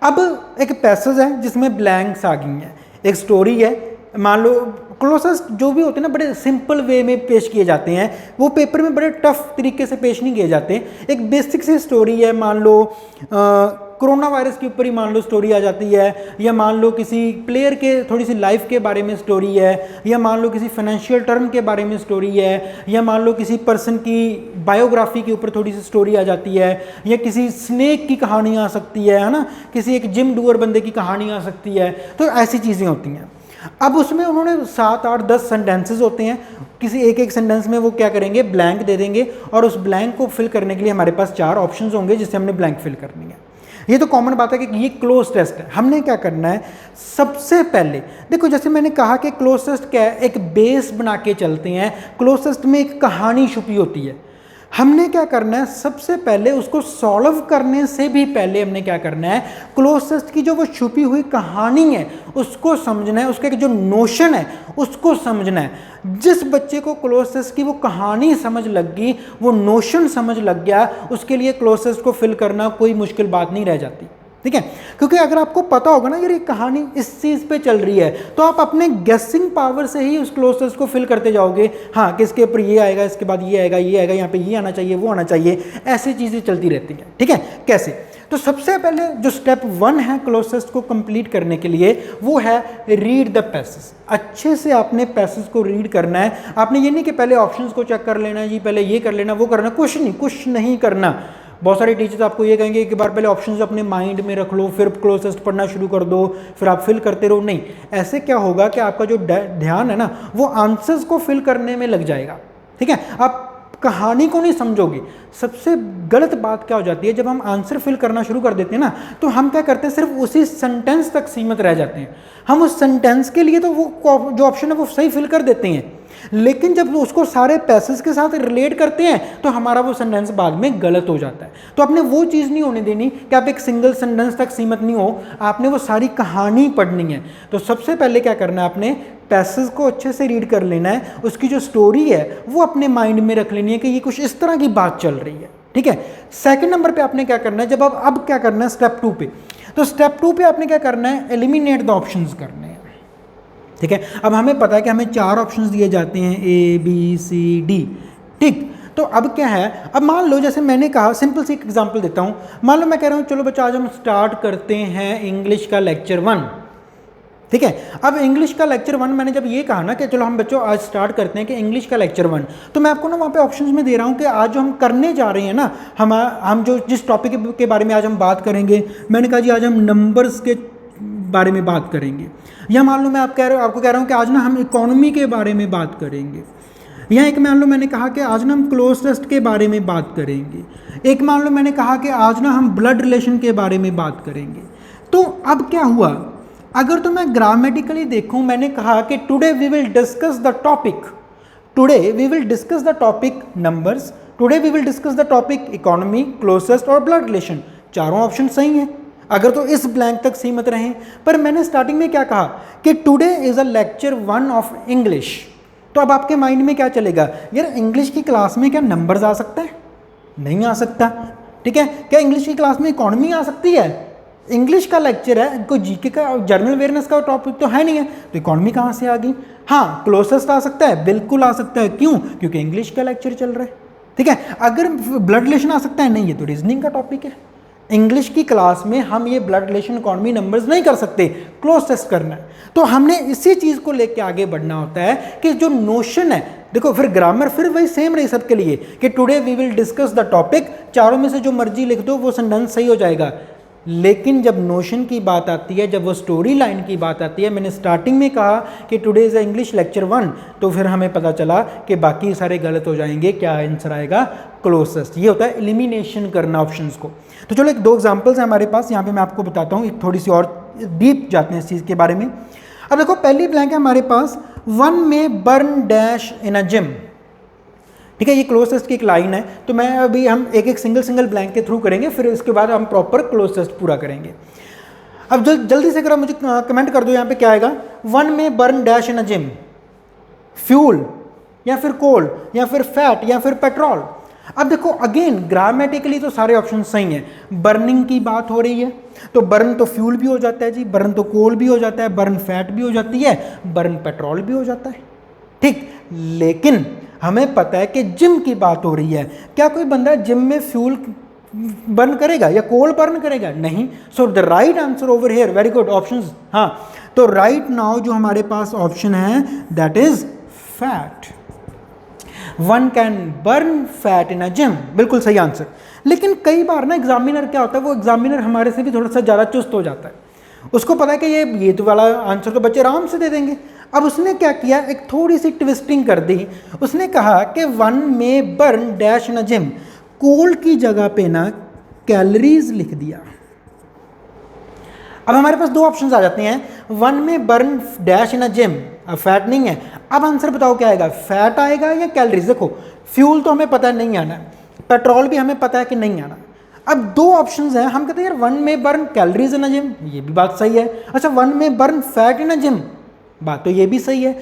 अब एक पैसेज है जिसमें ब्लैंक्स आ गई हैं, एक स्टोरी है, मान लो क्लोज टेस्ट जो भी होते हैं ना बड़े सिंपल वे में पेश किए जाते हैं, वो पेपर में बड़े टफ तरीके से पेश नहीं किए जाते। एक बेसिक सी स्टोरी है, मान लो कोरोना वायरस के ऊपर ही मान लो स्टोरी आ जाती है, या मान लो किसी प्लेयर के थोड़ी सी लाइफ के बारे में स्टोरी है, या मान लो किसी फाइनेंशियल टर्म के बारे में स्टोरी है, या मान लो किसी पर्सन की बायोग्राफी के ऊपर थोड़ी सी स्टोरी आ जाती है, या किसी स्नेक की कहानी आ सकती है ना, किसी एक जिम डूअर बंदे की कहानी आ सकती है। तो ऐसी चीज़ें होती हैं। अब उसमें उन्होंने 7, 8, 10 सेंटेंसेस होते हैं, किसी एक सेंटेंस में वो क्या करेंगे, ब्लैंक दे देंगे, और उस ब्लैंक को फिल करने के लिए हमारे पास 4 ऑप्शंस होंगे जिससे हमने ब्लैंक फिल करनी है। ये तो कॉमन बात है कि ये क्लोज टेस्ट है। हमने क्या करना है, सबसे पहले देखो जैसे मैंने कहा कि क्लोज टेस्ट क्या है, एक बेस बना के चलते हैं। क्लोज टेस्ट में एक कहानी छुपी होती है। हमने क्या करना है, सबसे पहले उसको सॉल्व करने से भी पहले हमने क्या करना है, क्लोज टेस्ट की जो वो छुपी हुई कहानी है उसको समझना है, उसका जो नोशन है उसको समझना है। जिस बच्चे को क्लोज टेस्ट की वो कहानी समझ लग गई, वो नोशन समझ लग गया, उसके लिए क्लोज टेस्ट को फिल करना कोई मुश्किल बात नहीं रह जाती, ठीक है। क्योंकि अगर आपको पता होगा ना यार ये कहानी इस चीज़ पे चल रही है, तो आप अपने गेसिंग पावर से ही उस क्लोज टेस्ट को फिल करते जाओगे। हाँ, किसके ऊपर ये आएगा, इसके बाद ये आएगा, ये आएगा, यहाँ पे ये आना चाहिए, वो आना चाहिए, ऐसी चीज़ें चलती रहती हैं, ठीक है। कैसे, तो सबसे पहले जो स्टेप 1 है क्लोज टेस्ट को कंप्लीट करने के लिए वो है रीड द पैसेज। अच्छे से आपने पैसेज को रीड करना है। आपने ये नहीं कि पहले ऑप्शंस को चेक कर लेना जी, पहले ये कर लेना, वो करना, कुछ नहीं करना। बहुत सारे टीचर्स आपको ये कहेंगे कि बार पहले ऑप्शंस अपने माइंड में रख लो, फिर क्लोज टेस्ट पढ़ना शुरू कर दो, फिर आप फिल करते रहो। नहीं, ऐसे क्या होगा कि आपका जो ध्यान है ना वो आंसर्स को फिल करने में लग जाएगा, ठीक है। आप कहानी को नहीं समझोगे। सबसे गलत बात क्या हो जाती है, जब हम आंसर फिल करना शुरू कर देते हैं ना तो हम क्या करते हैं, सिर्फ उसी सेंटेंस तक सीमित रह जाते हैं। हम उस सेंटेंस के लिए तो वो जो ऑप्शन है वो सही फिल कर देते हैं, लेकिन जब उसको सारे पैसेज के साथ रिलेट करते हैं तो हमारा वो सेंटेंस बाद में गलत हो जाता है। तो आपने वो चीज़ नहीं होने देनी कि आप एक सिंगल सेंटेंस तक सीमित नहीं हो, आपने वो सारी कहानी पढ़नी है। तो सबसे पहले क्या करना है, आपने पैसेज को अच्छे से रीड कर लेना है, उसकी जो स्टोरी है वो अपने माइंड में रख लेनी है कि ये कुछ इस तरह की बात चल रही है, ठीक है। सेकंड नंबर पे आपने क्या करना है, जब अब क्या करना है स्टेप 2 पे, तो स्टेप 2 पे आपने क्या करना है, एलिमिनेट द ऑप्शंस करने हैं, ठीक है। अब हमें पता है कि हमें 4 ऑप्शंस दिए जाते हैं, A B C D, ठीक। तो अब क्या है, अब मान लो जैसे मैंने कहा, सिंपल सी एक एग्जांपल देता हूँ। मान लो मैं कह रहा हूँ चलो बच्चा आज हम स्टार्ट करते हैं इंग्लिश का लेक्चर 1, ठीक है। अब इंग्लिश का लेक्चर 1 मैंने जब ये कहा ना कि चलो हम बच्चों आज स्टार्ट करते हैं कि इंग्लिश का लेक्चर 1, तो मैं आपको ना वहाँ पे ऑप्शंस में दे रहा हूँ कि आज जो हम करने जा रहे हैं ना, हम जो जिस टॉपिक के बारे में आज हम बात करेंगे, मैंने कहा जी आज हम नंबर्स के बारे में बात करेंगे, या मान लो मैं आपको कह रहा हूँ कि आज ना हम इकोनॉमी के बारे में बात करेंगे, या एक मान लो मैंने कहा कि आज ना हम क्लोजेस्ट के बारे में बात करेंगे, एक मान लो मैंने कहा कि आज ना हम ब्लड रिलेशन के बारे में बात करेंगे। तो अब क्या हुआ, अगर तो मैं ग्रामेटिकली देखूं, मैंने कहा कि today we will discuss the topic, today we will discuss the topic numbers, today we will discuss the topic economy, closest और ब्लड रिलेशन, चारों ऑप्शन सही हैं अगर तो इस ब्लैंक तक सीमित रहें। पर मैंने स्टार्टिंग में क्या कहा कि today is a lecture 1 of English, तो अब आपके माइंड में क्या चलेगा, यार इंग्लिश की क्लास में क्या नंबर्स आ सकता है? नहीं आ सकता। ठीक है, क्या इंग्लिश की क्लास में इकोनॉमी आ सकती है? इंग्लिश का लेक्चर है, कोई जीके का जनरल अवेयरनेस का टॉपिक तो है नहीं है, तो इकोनॉमी कहाँ से आ गई? हाँ, क्लोजेस्ट आ सकता है, बिल्कुल आ सकता है। क्यों? क्योंकि इंग्लिश का लेक्चर चल रहा है। ठीक है, अगर ब्लड रिलेशन आ सकता है, नहीं, ये तो रीजनिंग का टॉपिक है। इंग्लिश की क्लास में हम ये ब्लड रिलेशन इकोनॉमी नंबर्स नहीं कर सकते, क्लोज टेस्ट करना है। तो हमने इसी चीज़ को लेके आगे बढ़ना होता है कि जो नोशन है, देखो फिर ग्रामर फिर वही सेम रही सबके लिए कि today we will discuss the topic, चारों में से जो मर्जी लिख दो वो सेंटेंस सही हो जाएगा। लेकिन जब नोशन की बात आती है, जब वो स्टोरी लाइन की बात आती है, मैंने स्टार्टिंग में कहा कि टुडे इज़ इंग्लिश लेक्चर 1, तो फिर हमें पता चला कि बाकी सारे गलत हो जाएंगे, क्या आंसर आएगा? क्लोजेस्ट। ये होता है एलिमिनेशन करना ऑप्शंस को। तो चलो एक दो एग्जांपल्स हैं हमारे पास, यहाँ पे मैं आपको बताता हूँ, एक थोड़ी सी और डीप जाते हैं इस चीज़ के बारे में। अब देखो पहली ब्लैंक है हमारे पास, 1 में burn dash in a gym. ठीक है, ये क्लोजेस्ट की एक लाइन है, तो मैं अभी हम एक एक सिंगल ब्लैंक के थ्रू करेंगे, फिर इसके बाद हम प्रॉपर क्लोजेस्ट पूरा करेंगे। अब जल्दी से अगर मुझे कमेंट कर दो यहाँ पे क्या आएगा। 1 में burn dash in a gym, fuel या फिर कोल या फिर फैट या फिर पेट्रोल। अब देखो अगेन ग्रामेटिकली तो सारे ऑप्शन सही हैं। बर्निंग की बात हो रही है तो बर्न तो फ्यूल भी हो जाता है जी, बर्न तो कोल भी हो जाता है, बर्न फैट भी हो जाती है, बर्न पेट्रोल भी हो जाता है। ठीक, लेकिन हमें पता है कि जिम की बात हो रही है। क्या कोई बंदा जिम में फ्यूल बर्न करेगा या कोल बर्न करेगा? नहीं। सो the right answer over here, very good options. हाँ, तो राइट नाउ जो हमारे पास ऑप्शन है that is fat. 1 can burn fat in a gym, बिल्कुल सही आंसर। लेकिन कई बार ना एग्जामिनर क्या होता है, वो एग्जामिनर हमारे से भी थोड़ा सा ज़्यादा चुस्त हो जाता है। उसको पता है कि ये तो वाला आंसर तो बच्चे आराम से दे देंगे। अब उसने क्या किया, एक थोड़ी सी ट्विस्टिंग कर दी। उसने कहा कि 1 में burn dash in a gym, coal की जगह पे ना कैलोरीज लिख दिया। अब हमारे पास दो ऑप्शंस आ जाते हैं, 1 में burn dash in a gym, अब फैट नहीं है। अब आंसर बताओ क्या आएगा, फैट आएगा या कैलोरीज? देखो फ्यूल तो हमें पता है नहीं आना, पेट्रोल भी हमें पता है कि नहीं आना। अब दो ऑप्शंस हैं, हम कहते हैं यार 1 में burn calories in a gym, ये भी बात सही है। अच्छा 1 में burn fat in a gym, बात तो ये भी सही है।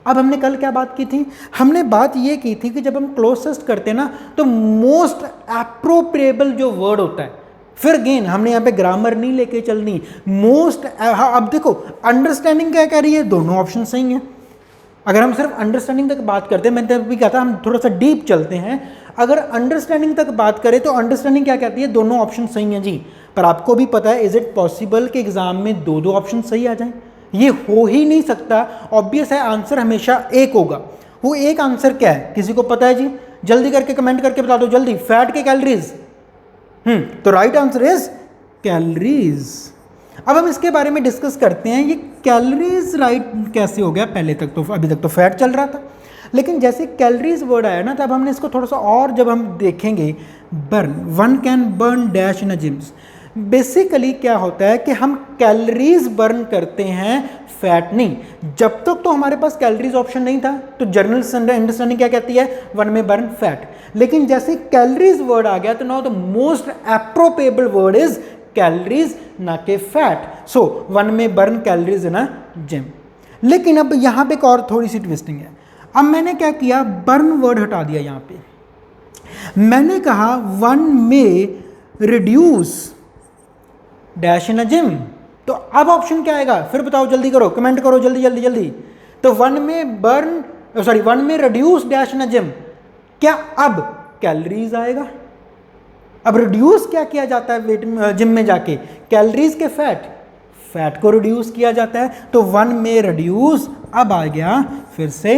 अब हमने कल क्या बात की थी, हमने बात ये की थी कि जब हम क्लोजेस्ट करते हैं ना तो मोस्ट एप्रोप्रिएबल जो वर्ड होता है, फिर गेन हमने यहाँ पे ग्रामर नहीं लेके चलनी, मोस्ट। अब देखो अंडरस्टैंडिंग क्या कह रही है, दोनों ऑप्शन सही हैं। अगर हम सिर्फ अंडरस्टैंडिंग तक बात करते हैं, मैंने भी कहा था हम थोड़ा सा डीप चलते हैं। अगर अंडरस्टैंडिंग तक बात करें तो अंडरस्टैंडिंग क्या कहती है, दोनों ऑप्शन सही हैं जी। पर आपको भी पता है, इज इट पॉसिबल कि एग्जाम में दो ऑप्शन सही आ जाएं? ये हो ही नहीं सकता। ऑब्वियस है आंसर हमेशा एक होगा। वो एक आंसर क्या है, किसी को पता है जी? जल्दी करके कमेंट करके बता दो जल्दी, फैट के कैलोरीज। तो राइट आंसर इज कैलोरीज। अब हम इसके बारे में डिस्कस करते हैं, ये कैलोरीज राइट कैसे हो गया? पहले तक तो अभी तक तो फैट चल रहा था, लेकिन जैसे कैलोरीज वर्ड आया ना, तब हमने इसको थोड़ा सा और जब हम देखेंगे, burn 1 can burn dash in a gyms, basically क्या होता है कि हम कैलोरीज बर्न करते हैं, फैट नहीं। जब तक तो हमारे पास कैलोरीज ऑप्शन नहीं था तो जनरल अंडरस्टैंडिंग क्या कहती है, 1 में बर्न फैट। लेकिन जैसे कैलोरीज वर्ड आ गया तो now the most appropriable word is calories, ना के फैट। सो 1 में burn calories in a gym. लेकिन अब यहां पे एक और थोड़ी सी ट्विस्टिंग है। अब मैंने क्या किया, बर्न वर्ड हटा दिया यहां पे। मैंने कहा 1 में reduce dash in a gym, तो अब ऑप्शन क्या आएगा फिर बताओ, जल्दी करो, कमेंट करो जल्दी जल्दी जल्दी। तो 1 में बर्न 1 में reduce dash in a gym, क्या अब कैलोरीज आएगा? अब रिड्यूस क्या किया जाता है वेट जिम में जाके, कैलोरीज के फैट? फैट को रिड्यूस किया जाता है, तो 1 में रिड्यूस, अब आ गया फिर से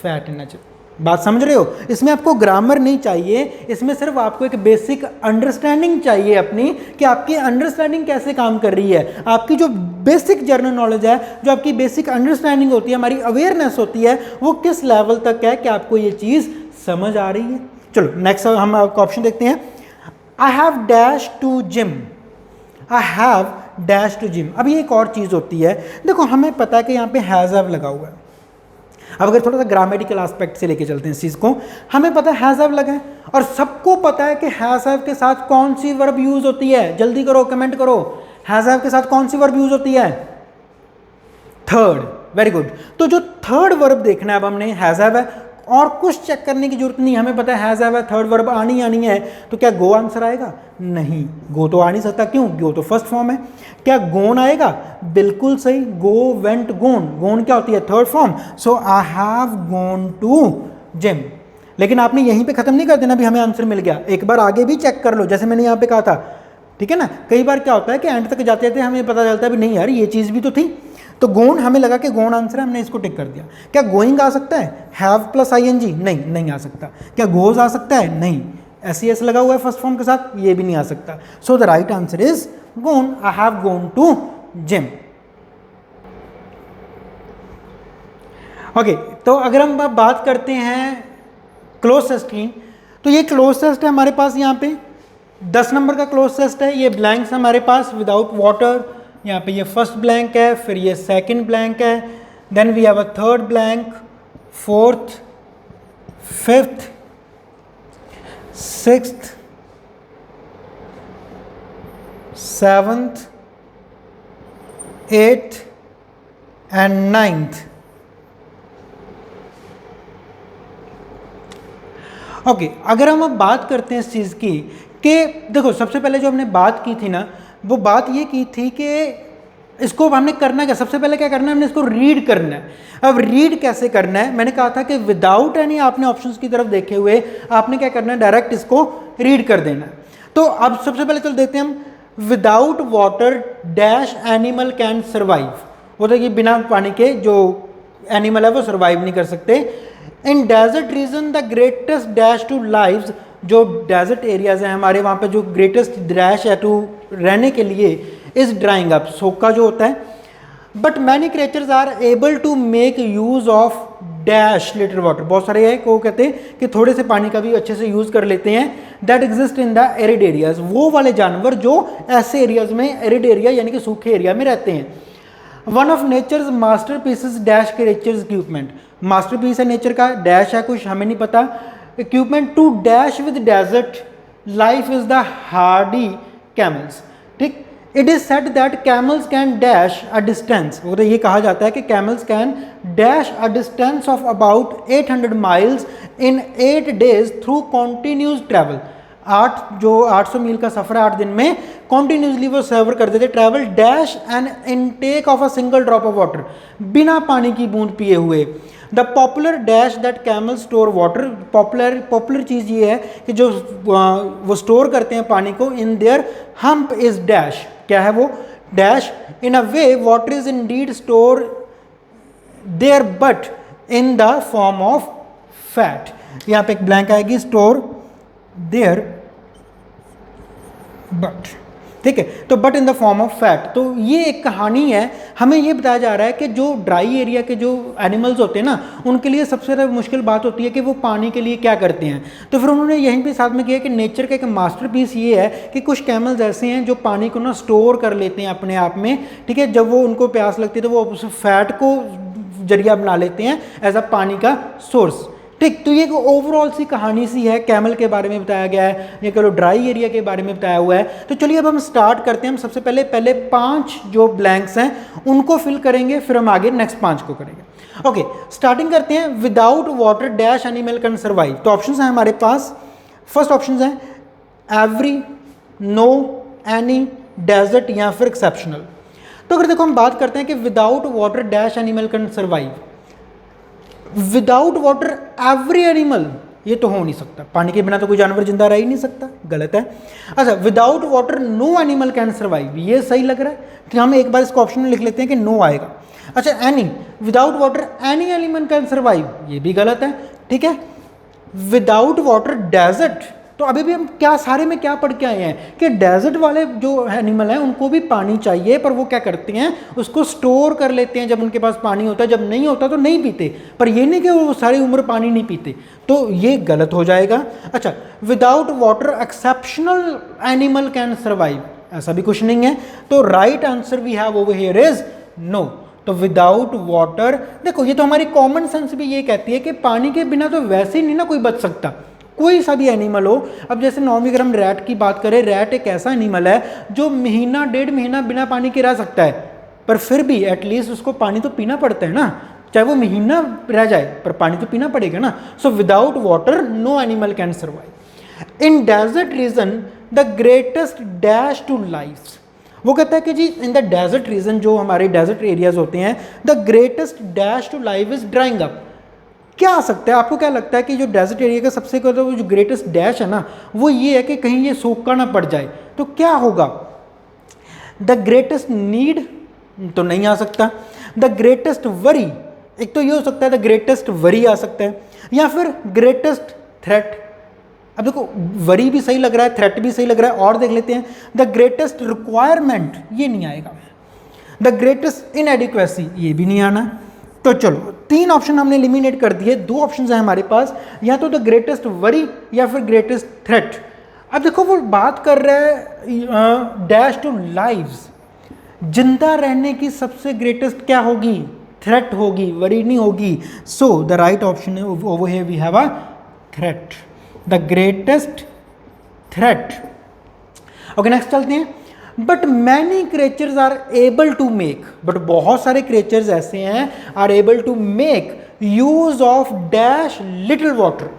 फैट एनर्जी। बात समझ रहे हो? इसमें आपको ग्रामर नहीं चाहिए, इसमें सिर्फ आपको एक बेसिक अंडरस्टैंडिंग चाहिए अपनी, कि आपकी अंडरस्टैंडिंग कैसे काम कर रही है। आपकी जो बेसिक जनरल नॉलेज है, जो आपकी बेसिक अंडरस्टैंडिंग होती है, हमारी अवेयरनेस होती है, वो किस लेवल तक है कि आपको ये चीज़ समझ आ रही है। चलो नेक्स्ट हम आपको ऑप्शन देखते हैं। I have dash to gym, I have dash to gym. अब ये एक और चीज़ होती है, देखो हमें पता है कि यहाँ पे हैज़ हैव लगा हुआ है। अब अगर थोड़ा सा ग्रामेटिकल एस्पेक्ट से लेके चलते हैं इस चीज़ को, हमें पता है हैज़ हैव लगा है, और सबको पता है कि हैज़ हैव के साथ कौन सी वर्ब यूज होती है। जल्दी करो, कमेंट करो, हैज़ हैव के साथ कौन सी वर्ब यूज होती है? थर्ड। Very good. तो जो थर्ड वर्ब देखना है अब हमने, हैज़ हैव है, और कुछ चेक करने की जरूरत नहीं, हमें पता है हैज़ हैव है, थर्ड वर्ब आनी है। तो क्या गो आंसर आएगा? नहीं, गो तो आ नहीं सकता। क्यों? गो तो फर्स्ट फॉर्म है। क्या गोन आएगा? बिल्कुल सही, गो वेंट गोन। गोन क्या होती है? Third form. So I have gone to gym. लेकिन आपने यहीं पे खत्म नहीं कर देना भी हमें आंसर मिल गया, एक बार आगे भी चेक कर लो, जैसे मैंने यहाँ पे कहा था, ठीक है ना। कई बार क्या होता है कि एंड तक जाते थे हमें पता चलता है भी नहीं यार ये चीज़ भी तो थी। तो गोन हमें लगा कि गोन आंसर है, हमने इसको टिक कर दिया। क्या गोइंग आ सकता है? Have plus ING? नहीं, नहीं आ सकता। क्या गोज आ सकता है? नहीं, एस लगा हुआ है फर्स्ट फॉर्म के साथ, ये भी नहीं आ सकता। So the right answer is gone. I have gone to gym. Okay, तो अगर हम बात करते हैं क्लोज टेस्ट की, तो ये क्लोज टेस्ट है हमारे पास, यहाँ पे 10 नंबर का क्लोज टेस्ट है। ये ब्लैंक्स हमारे पास विदाउट वाटर, यहाँ पे ये फर्स्ट ब्लैंक है, फिर ये सेकंड ब्लैंक है, then we have a third blank, fourth, fifth, sixth, seventh, eighth and ninth. Okay, अगर हम अब बात करते हैं इस चीज़ की कि देखो सबसे पहले जो हमने बात की थी ना, वो बात ये की थी कि इसको हमने करना क्या, सबसे पहले क्या करना है, हमने इसको रीड करना है। अब रीड कैसे करना है, मैंने कहा था कि विदाउट एनी, आपने ऑप्शंस की तरफ देखे हुए आपने क्या करना है, डायरेक्ट इसको रीड कर देना है। तो अब सबसे पहले चल देखते हैं हम, without water dash animal can survive. वो देखिए बिना पानी के जो एनिमल है वो सर्वाइव नहीं कर सकते। In desert region the greatest dash to lives, जो डेजर्ट एरियाज हैं हमारे, वहाँ पे जो ग्रेटेस्ट डैश है टू रहने के लिए इज ड्राइंग अप, सोका जो होता है। But many creatures are able to make use of dash little water, बहुत सारे हैं को कहते हैं कि थोड़े से पानी का भी अच्छे से यूज कर लेते हैं। That exist in the arid areas, वो वाले जानवर जो ऐसे एरियाज में, एरिड एरिया यानी कि सूखे एरिया में रहते हैं। One of nature's master pieces dash creatures equipment, master piece है नेचर का, डैश है कुछ हमें नहीं पता, equipment to dash with desert life is the hardy camels. ठीक, it is said that camels can dash a distance, वो तो ये कहा जाता है कि camels can dash a distance of about 800 miles in 8 days through continuous travel. 800 मील का सफर है 8 दिन में, कॉन्टिन्यूसली वो सर्वर करते थे, travel dash and intake of a single drop of water, बिना पानी की बूंद पिए हुए। The popular dash that camel store water, popular चीज़ ये है कि जो वो स्टोर करते हैं पानी को, in their hump is dash, क्या है वो dash, in a way water is indeed store there but in the form of fat. यहाँ पे एक ब्लैंक आएगी, स्टोर देयर बट, ठीक है, तो but in the form of fat. तो ये एक कहानी है, हमें ये बताया जा रहा है कि जो ड्राई एरिया के जो एनिमल्स होते हैं ना, उनके लिए सबसे ज़्यादा मुश्किल बात होती है कि वो पानी के लिए क्या करते हैं। तो फिर उन्होंने यहीं पे साथ में किया कि नेचर का एक मास्टरपीस ये है कि कुछ कैमल्स ऐसे हैं जो पानी को ना स्टोर कर लेते हैं अपने आप में, ठीक है, जब वो उनको प्यास लगती है तो वो उस फैट को जरिया बना लेते हैं एज अ पानी का सोर्स। ठीक, तो ये एक ओवरऑल सी कहानी सी है, कैमल के बारे में बताया गया है, ये करो ड्राई एरिया के बारे में बताया हुआ है। तो चलिए अब हम स्टार्ट करते हैं। हम सबसे पहले 5 जो ब्लैंक्स हैं उनको फिल करेंगे, फिर हम आगे नेक्स्ट 5 को करेंगे। ओके, स्टार्टिंग करते हैं। Without water dash animal can survive. तो ऑप्शंस हैं हमारे पास, फर्स्ट ऑप्शन है एवरी, नो, एनी, डेजर्ट या फिर एक्सेप्शनल। तो अगर देखो हम बात करते हैं कि without water dash animal can survive, without water every animal, ये तो हो नहीं सकता, पानी के बिना तो कोई जानवर जिंदा रह ही नहीं सकता, गलत है। अच्छा, without water no animal can survive, ये सही लग रहा है, तो हम एक बार इसको ऑप्शन में लिख लेते हैं कि नो आएगा। अच्छा, any, without water any animal can survive, ये भी गलत है। ठीक है, विदाउट वाटर डेजर्ट, तो अभी भी हम क्या सारे में क्या पढ़ के आए हैं कि डेजर्ट वाले जो एनिमल हैं उनको भी पानी चाहिए, पर वो क्या करते हैं, उसको स्टोर कर लेते हैं जब उनके पास पानी होता है, जब नहीं होता तो नहीं पीते, पर ये नहीं कि वो सारी उम्र पानी नहीं पीते, तो ये गलत हो जाएगा। अच्छा, without water exceptional animal can survive, ऐसा भी कुछ नहीं है, तो right answer we have over here is no. तो विदाउट वाटर, देखो ये तो हमारी कॉमन सेंस भी ये कहती है कि पानी के बिना तो वैसे ही नहीं ना कोई बच सकता, कोई सा भी एनिमल हो। अब जैसे नॉर्मली अगर हम रैट की बात करें, रैट एक ऐसा एनिमल है जो महीना 1.5 महीना बिना पानी के रह सकता है, पर फिर भी एटलीस्ट उसको पानी तो पीना पड़ता है ना, चाहे वो महीना रह जाए पर पानी तो पीना पड़ेगा ना। So without water no animal can survive. In desert region the greatest dash to life, वो कहता है कि जी इन द डेजर्ट रीजन, जो हमारे डेजर्ट एरियाज होते हैं, the greatest dash to life is drying up. क्या आ सकता है, आपको क्या लगता है कि जो डेजर्ट एरिया का सबसे वो जो ग्रेटेस्ट डैश है ना, वो ये है कि कहीं ये सूखा ना पड़ जाए, तो क्या होगा, द ग्रेटेस्ट नीड तो नहीं आ सकता, द ग्रेटेस्ट वरी, एक तो ये हो सकता है द ग्रेटेस्ट वरी आ सकता है, या फिर ग्रेटेस्ट थ्रेट। अब देखो वरी भी सही लग रहा है, थ्रेट भी सही लग रहा है, और देख लेते हैं, द ग्रेटेस्ट रिक्वायरमेंट, ये नहीं आएगा, द ग्रेटेस्ट इनएडिक्वेसी, ये भी नहीं आना। तो चलो 3 ऑप्शन हमने एलिमिनेट कर दिए, 2 ऑप्शन हैं हमारे पास, या तो द ग्रेटेस्ट वरी या फिर ग्रेटेस्ट थ्रेट। अब देखो वो बात कर रहा है डैश टू लाइव्स, जिंदा रहने की सबसे ग्रेटेस्ट क्या होगी, थ्रेट होगी, वरी नहीं होगी। So the right option over here we have a threat, the greatest threat. Okay, next चलते हैं। But many creatures are able to make, but बहुत सारे क्रिएचर्स ऐसे हैं are able to make use of dash little water.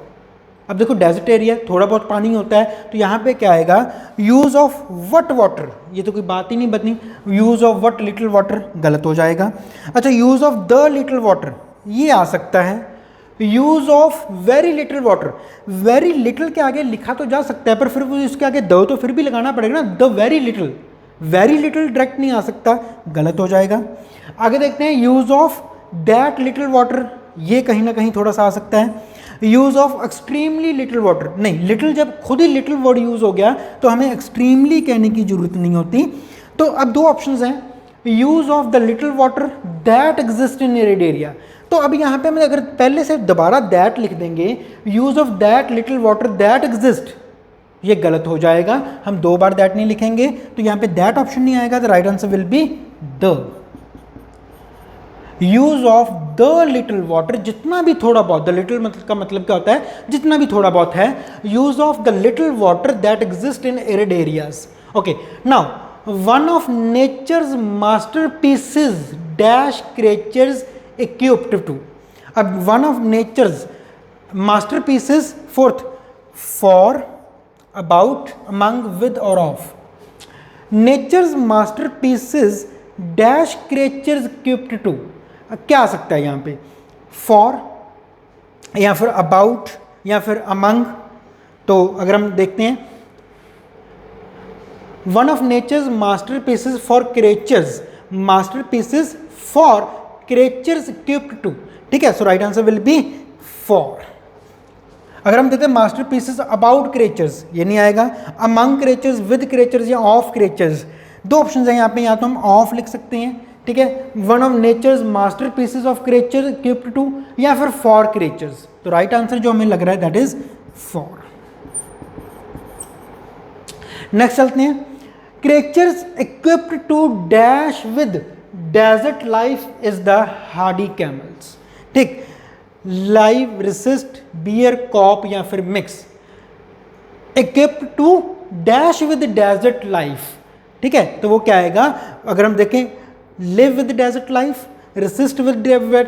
अब देखो डेजर्ट एरिया, थोड़ा बहुत पानी होता है, तो यहाँ पे क्या आएगा, यूज ऑफ वट वाटर, ये तो कोई बात ही नहीं बनी, use of what little water गलत हो जाएगा। अच्छा, use of the little water, ये आ सकता है, use of very little water, very little के आगे लिखा तो जा सकता है, पर फिर वो इसके आगे द तो फिर भी लगाना पड़ेगा ना, the very little, very little direct नहीं आ सकता, गलत हो जाएगा। आगे देखते हैं, use of that little water, ये कहीं ना कहीं थोड़ा सा आ सकता है। Use of extremely little water, नहीं, लिटिल जब खुद ही लिटिल वर्ड यूज हो गया तो हमें एक्सट्रीमली कहने की जरूरत नहीं होती। तो अब 2 ऑप्शंस हैं, use of the little water that exist in arid area. तो अब यहाँ पे हम अगर पहले से दोबारा दैट लिख देंगे, use of that little water that exist, ये गलत हो जाएगा, हम 2 बार दैट नहीं लिखेंगे, तो यहाँ पे दैट ऑप्शन नहीं आएगा, the right answer will be the. Use of the little water, जितना भी थोड़ा बहुत, द लिटिल मतलब का मतलब क्या होता है, जितना भी थोड़ा बहुत है, use of the little water that exist in arid areas. Okay, now one of nature's masterpieces dash creatures equipped to। अब one of nature's masterpieces, fourth, for, about, among, with और of. Nature's masterpieces dash creatures equipped to, क्या आ सकता है यहाँ पे, फॉर या फिर अबाउट या फिर अमंग। तो अगर हम देखते हैं, one of nature's masterpieces for creatures, masterpieces for creatures equipped to, ठीक है, so right answer will be for. अगर हम देखते हैं मास्टरपीसेस अबाउट क्रिएचर्स, ये नहीं आएगा, अमंग क्रिएचर्स, विद क्रिएचर्स या ऑफ क्रिएचर्स। 2 ऑप्शंस हैं यहाँ पे, या तो हम ऑफ लिख सकते हैं, ठीक है, one of nature's masterpieces of creatures equipped to, या फिर फॉर क्रिएचर्स। तो राइट आंसर जो हमें लग रहा है दैट इज फॉर। नेक्स्ट चलते हैं, creatures equipped to dash with desert life is the hardy camels, ठीक, लाइव, रेसिस्ट, बियर, कॉप या फिर mix. equipped to dash with desert life, ठीक है, तो वो क्या आएगा, अगर हम देखें, live with desert life, resist with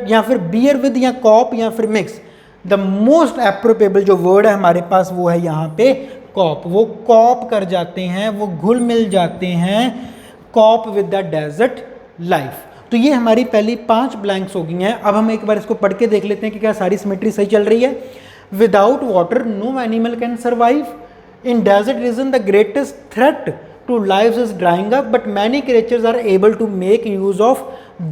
या फिर बियर विद या कॉप या फिर मिक्स। द मोस्ट एप्रोप्रिएबल जो वर्ड है हमारे पास वो है यहाँ पे कॉप, वो कॉप कर जाते हैं, वो घुल मिल जाते हैं, cope with the desert life. तो ये हमारी पहली 5 ब्लैंक्स हो गई हैं। अब हम एक बार इसको पढ़ के देख लेते हैं कि क्या सारी सिमेट्री सही चल रही है। Without water no animal can survive, In desert region, the greatest threat to lives is drying up, but many creatures are able to make use of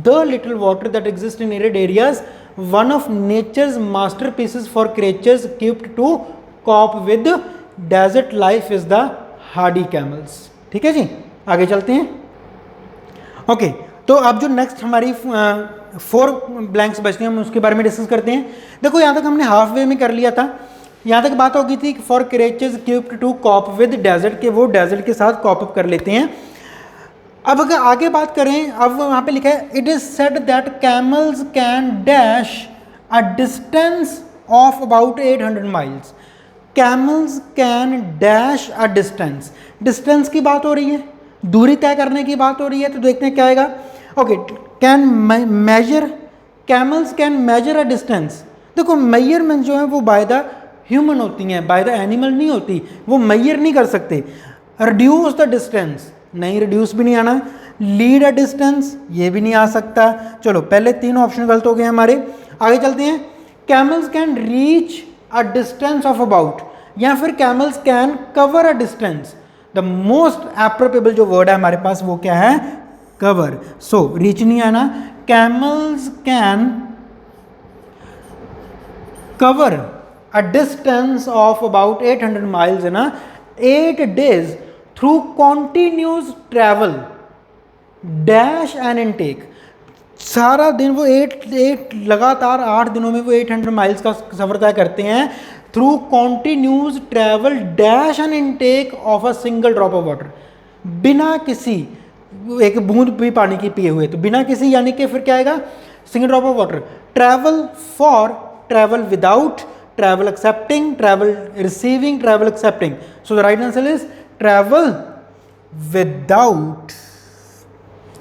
the little water that exists in arid areas. One of nature's masterpieces for creatures equipped to cope with desert life is the hardy camels. ठीक है जी, आगे चलते हैं. ओके, तो अब जो नेक्स्ट हमारी 4 ब्लैंक्स बचते हैं हम उसके बारे में डिस्कस करते हैं. देखो यहाँ तक हमने हाफ वे में कर लिया था. यहाँ तक बात हो गई थी for creatures equipped to cope with desert, के वो डेजर्ट के साथ कॉप अप कर लेते हैं. अब अगर आगे बात करें, अब वहाँ पे लिखा है it is said that camels can dash a distance of about 800 miles. Camels can dash a distance, distance की बात हो रही है, दूरी तय करने की बात हो रही है. तो देखते हैं क्या आएगा. Okay, can measure, camels can measure a distance. देखो मेजरमेंट जो है वो बाय द ह्यूमन होती हैं, बाय द एनिमल नहीं होती, वो मेजर नहीं कर सकते. रिड्यूस द डिस्टेंस, नहीं रिड्यूस भी नहीं आना. लीड अ डिस्टेंस, ये भी नहीं आ सकता. चलो पहले 3 ऑप्शन गलत हो गए हमारे. आगे चलते हैं. Camels can reach a distance of about, या फिर camels can cover a distance. The most appropriable जो वर्ड है हमारे पास वो क्या है, कवर. सो रीच नहीं आना. Camels can cover a distance of about 800 miles in a 8 days through continuous travel dash and intake. सारा दिन वो 8 लगातार 8 दिनों में वो 800 माइल्स का सफ़र तय करते हैं through continuous travel dash and intake of a single drop of water, बिना किसी एक बूंद भी पानी की पिए हुए. तो बिना किसी यानी कि फिर क्या आएगा, single drop of water. Travel for, travel without, travel accepting, travel receiving, travel accepting. So the right answer is travel without.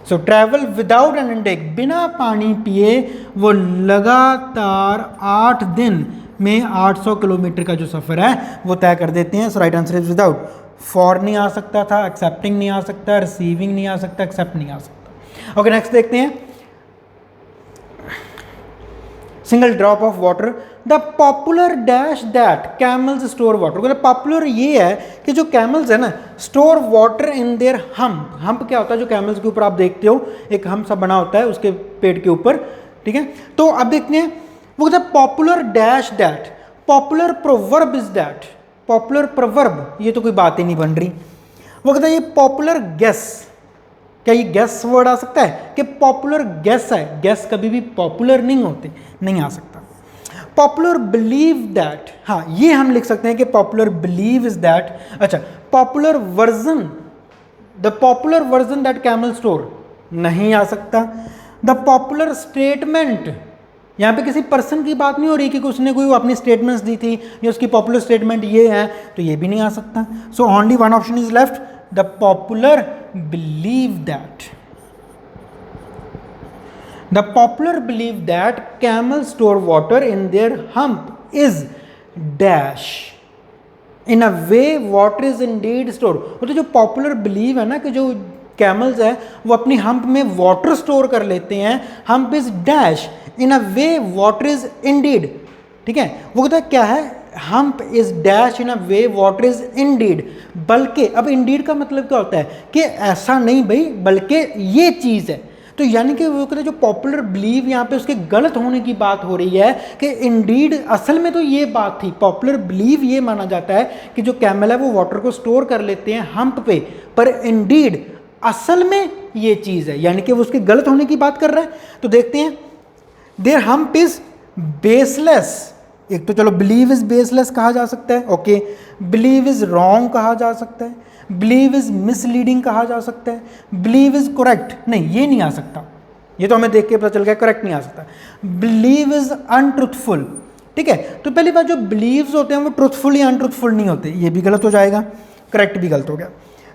So travel without an intake, बिना पानी पिए वो लगातार 8 दिन में 800 किलोमीटर का जो सफ़र है वो तय कर देते हैं. So right answer is without. For नहीं आ सकता था, accepting नहीं आ सकता, receiving नहीं आ सकता, accept नहीं आ सकता. Okay, next देखते हैं. Single drop of water, the popular dash that camels store water. मतलब पॉपुलर ये है कि जो कैमल्स है ना store water in their hump. Hump क्या होता है, जो कैमल्स के ऊपर आप देखते हो एक हम्प सा बना होता है उसके पेट के ऊपर. ठीक है, तो अब देखते हैं वो कहता है popular dash that. Popular proverb is that. Popular proverb, ये तो कोई बात ही नहीं बन रही. वो कहता है ये पॉपुलर गेस. क्या ये गैस वर्ड आ सकता है कि पॉपुलर गैस है? गैस कभी भी पॉपुलर नहीं होते, नहीं आ सकता. पॉपुलर बिलीव दैट, हाँ ये हम लिख सकते हैं कि पॉपुलर बिलीव इज दैट. अच्छा, popular version, the popular version that camel store, नहीं आ सकता. द पॉपुलर स्टेटमेंट, यहाँ पे किसी पर्सन की बात नहीं हो रही कि उसने कोई अपनी स्टेटमेंट्स दी थी या उसकी पॉपुलर स्टेटमेंट ये है, तो ये भी नहीं आ सकता. So only one option is left, the popular believe that. The popular belief that camels store water in their hump is dash. In a way water is indeed stored. तो जो popular belief है ना कि जो कैमल्स है वो अपनी हम्प में वाटर स्टोर कर लेते हैं. Hump is dash, in a way water is Indeed. ठीक है, वो कहता है क्या है, hump is dash in a way water is Indeed. बल्कि, अब इंडीड का मतलब क्या होता है कि ऐसा नहीं भाई बल्कि ये चीज़ है. तो यानी कि वो कहते हैं जो पॉपुलर बिलीव यहाँ पे उसके गलत होने की बात हो रही है कि इंडीड असल में तो ये बात थी. पॉपुलर बिलीव ये माना जाता है कि जो कैमल है वो वाटर को स्टोर कर लेते हैं हम्प पे, पर इंडीड असल में ये चीज़ है, यानी कि वो उसके गलत होने की बात कर रहा है. तो देखते हैं, देयर हम्प इज बेसलेस. एक तो चलो बिलीव इज बेसलेस कहा जा सकता है, ओके. बिलीव इज रॉन्ग कहा जा सकता है, बिलीव इज मिसलीडिंग कहा जा सकता है, बिलीव इज करेक्ट, नहीं ये नहीं आ सकता, ये तो हमें देख के पता चल गया करेक्ट नहीं आ सकता. Believe is untruthful. ठीक है, तो पहली बात जो बिलीव्स होते हैं वो ट्रुथफुल या अनट्रुथफुल नहीं होते, ये भी गलत हो जाएगा, करेक्ट भी गलत हो गया.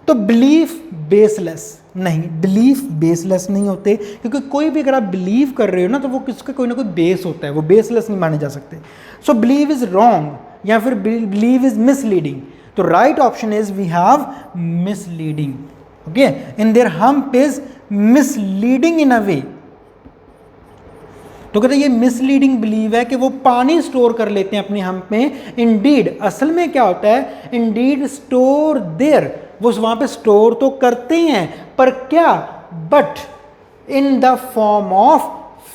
तो बिलीफ बेसलेस, नहीं बिलीफ बेसलेस नहीं होते, क्योंकि कोई भी अगर आप बिलीव कर रहे हो ना तो वो किसका कोई ना कोई बेस होता है, वो बेसलेस नहीं माने जा सकते. सो बिलीव इज रॉन्ग या फिर बिलीव इज मिसलीडिंग. तो right option is we have misleading. Okay, in their hump is misleading in a way. तो कहते हैं ये मिसलीडिंग बिलीव है कि वो पानी स्टोर कर लेते हैं अपने हम्प में। इंडीड असल में क्या होता है, इंडीड स्टोर देयर, वो वहाँ पे स्टोर तो करते हैं पर क्या, but in the form of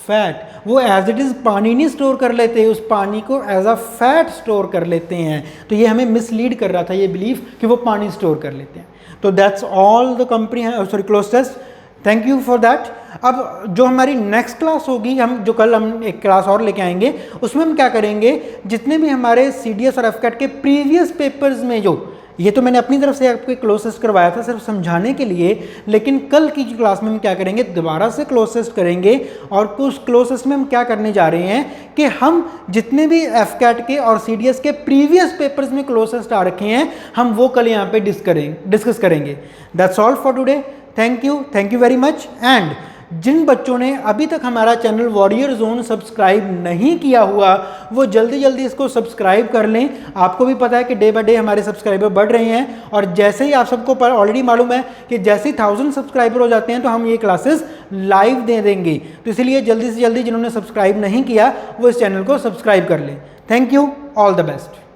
fat, वो एज इट इज़ पानी नहीं स्टोर कर लेते, उस पानी को एज अ फैट स्टोर कर लेते हैं। तो ये हमें मिसलीड कर रहा था ये बिलीफ कि वो पानी स्टोर कर लेते हैं। तो that's all the cloze test, thank you for that. अब जो हमारी नेक्स्ट क्लास होगी, हम जो कल हम एक क्लास और लेके आएंगे, उसमें हम क्या करेंगे, जितने भी हमारे CDS और FCAT के प्रीवियस पेपर्स में जो, ये तो मैंने अपनी तरफ से आपको क्लोज टेस्ट करवाया था सिर्फ समझाने के लिए, लेकिन कल की क्लास में हम क्या करेंगे, दोबारा से क्लोज टेस्ट करेंगे। और उस क्लोज टेस्ट में हम क्या करने जा रहे हैं कि हम जितने भी FCAT के और CDS के प्रीवियस पेपर्स में क्लोज टेस्ट आ रखे हैं, हम वो कल यहाँ पे डिस्कस करेंगे। That's all for today, thank you very much. And जिन बच्चों ने अभी तक हमारा चैनल वॉरियर जोन सब्सक्राइब नहीं किया हुआ, वो जल्दी जल्दी इसको सब्सक्राइब कर लें। आपको भी पता है कि डे बाय डे हमारे सब्सक्राइबर बढ़ रहे हैं, और जैसे ही आप सबको ऑलरेडी मालूम है कि जैसे ही 1000 सब्सक्राइबर हो जाते हैं तो हम ये क्लासेस लाइव दे देंगे। तो इसलिए जल्दी से जल्दी जिन्होंने सब्सक्राइब नहीं किया वो इस चैनल को सब्सक्राइब कर लें। Thank you, all the best.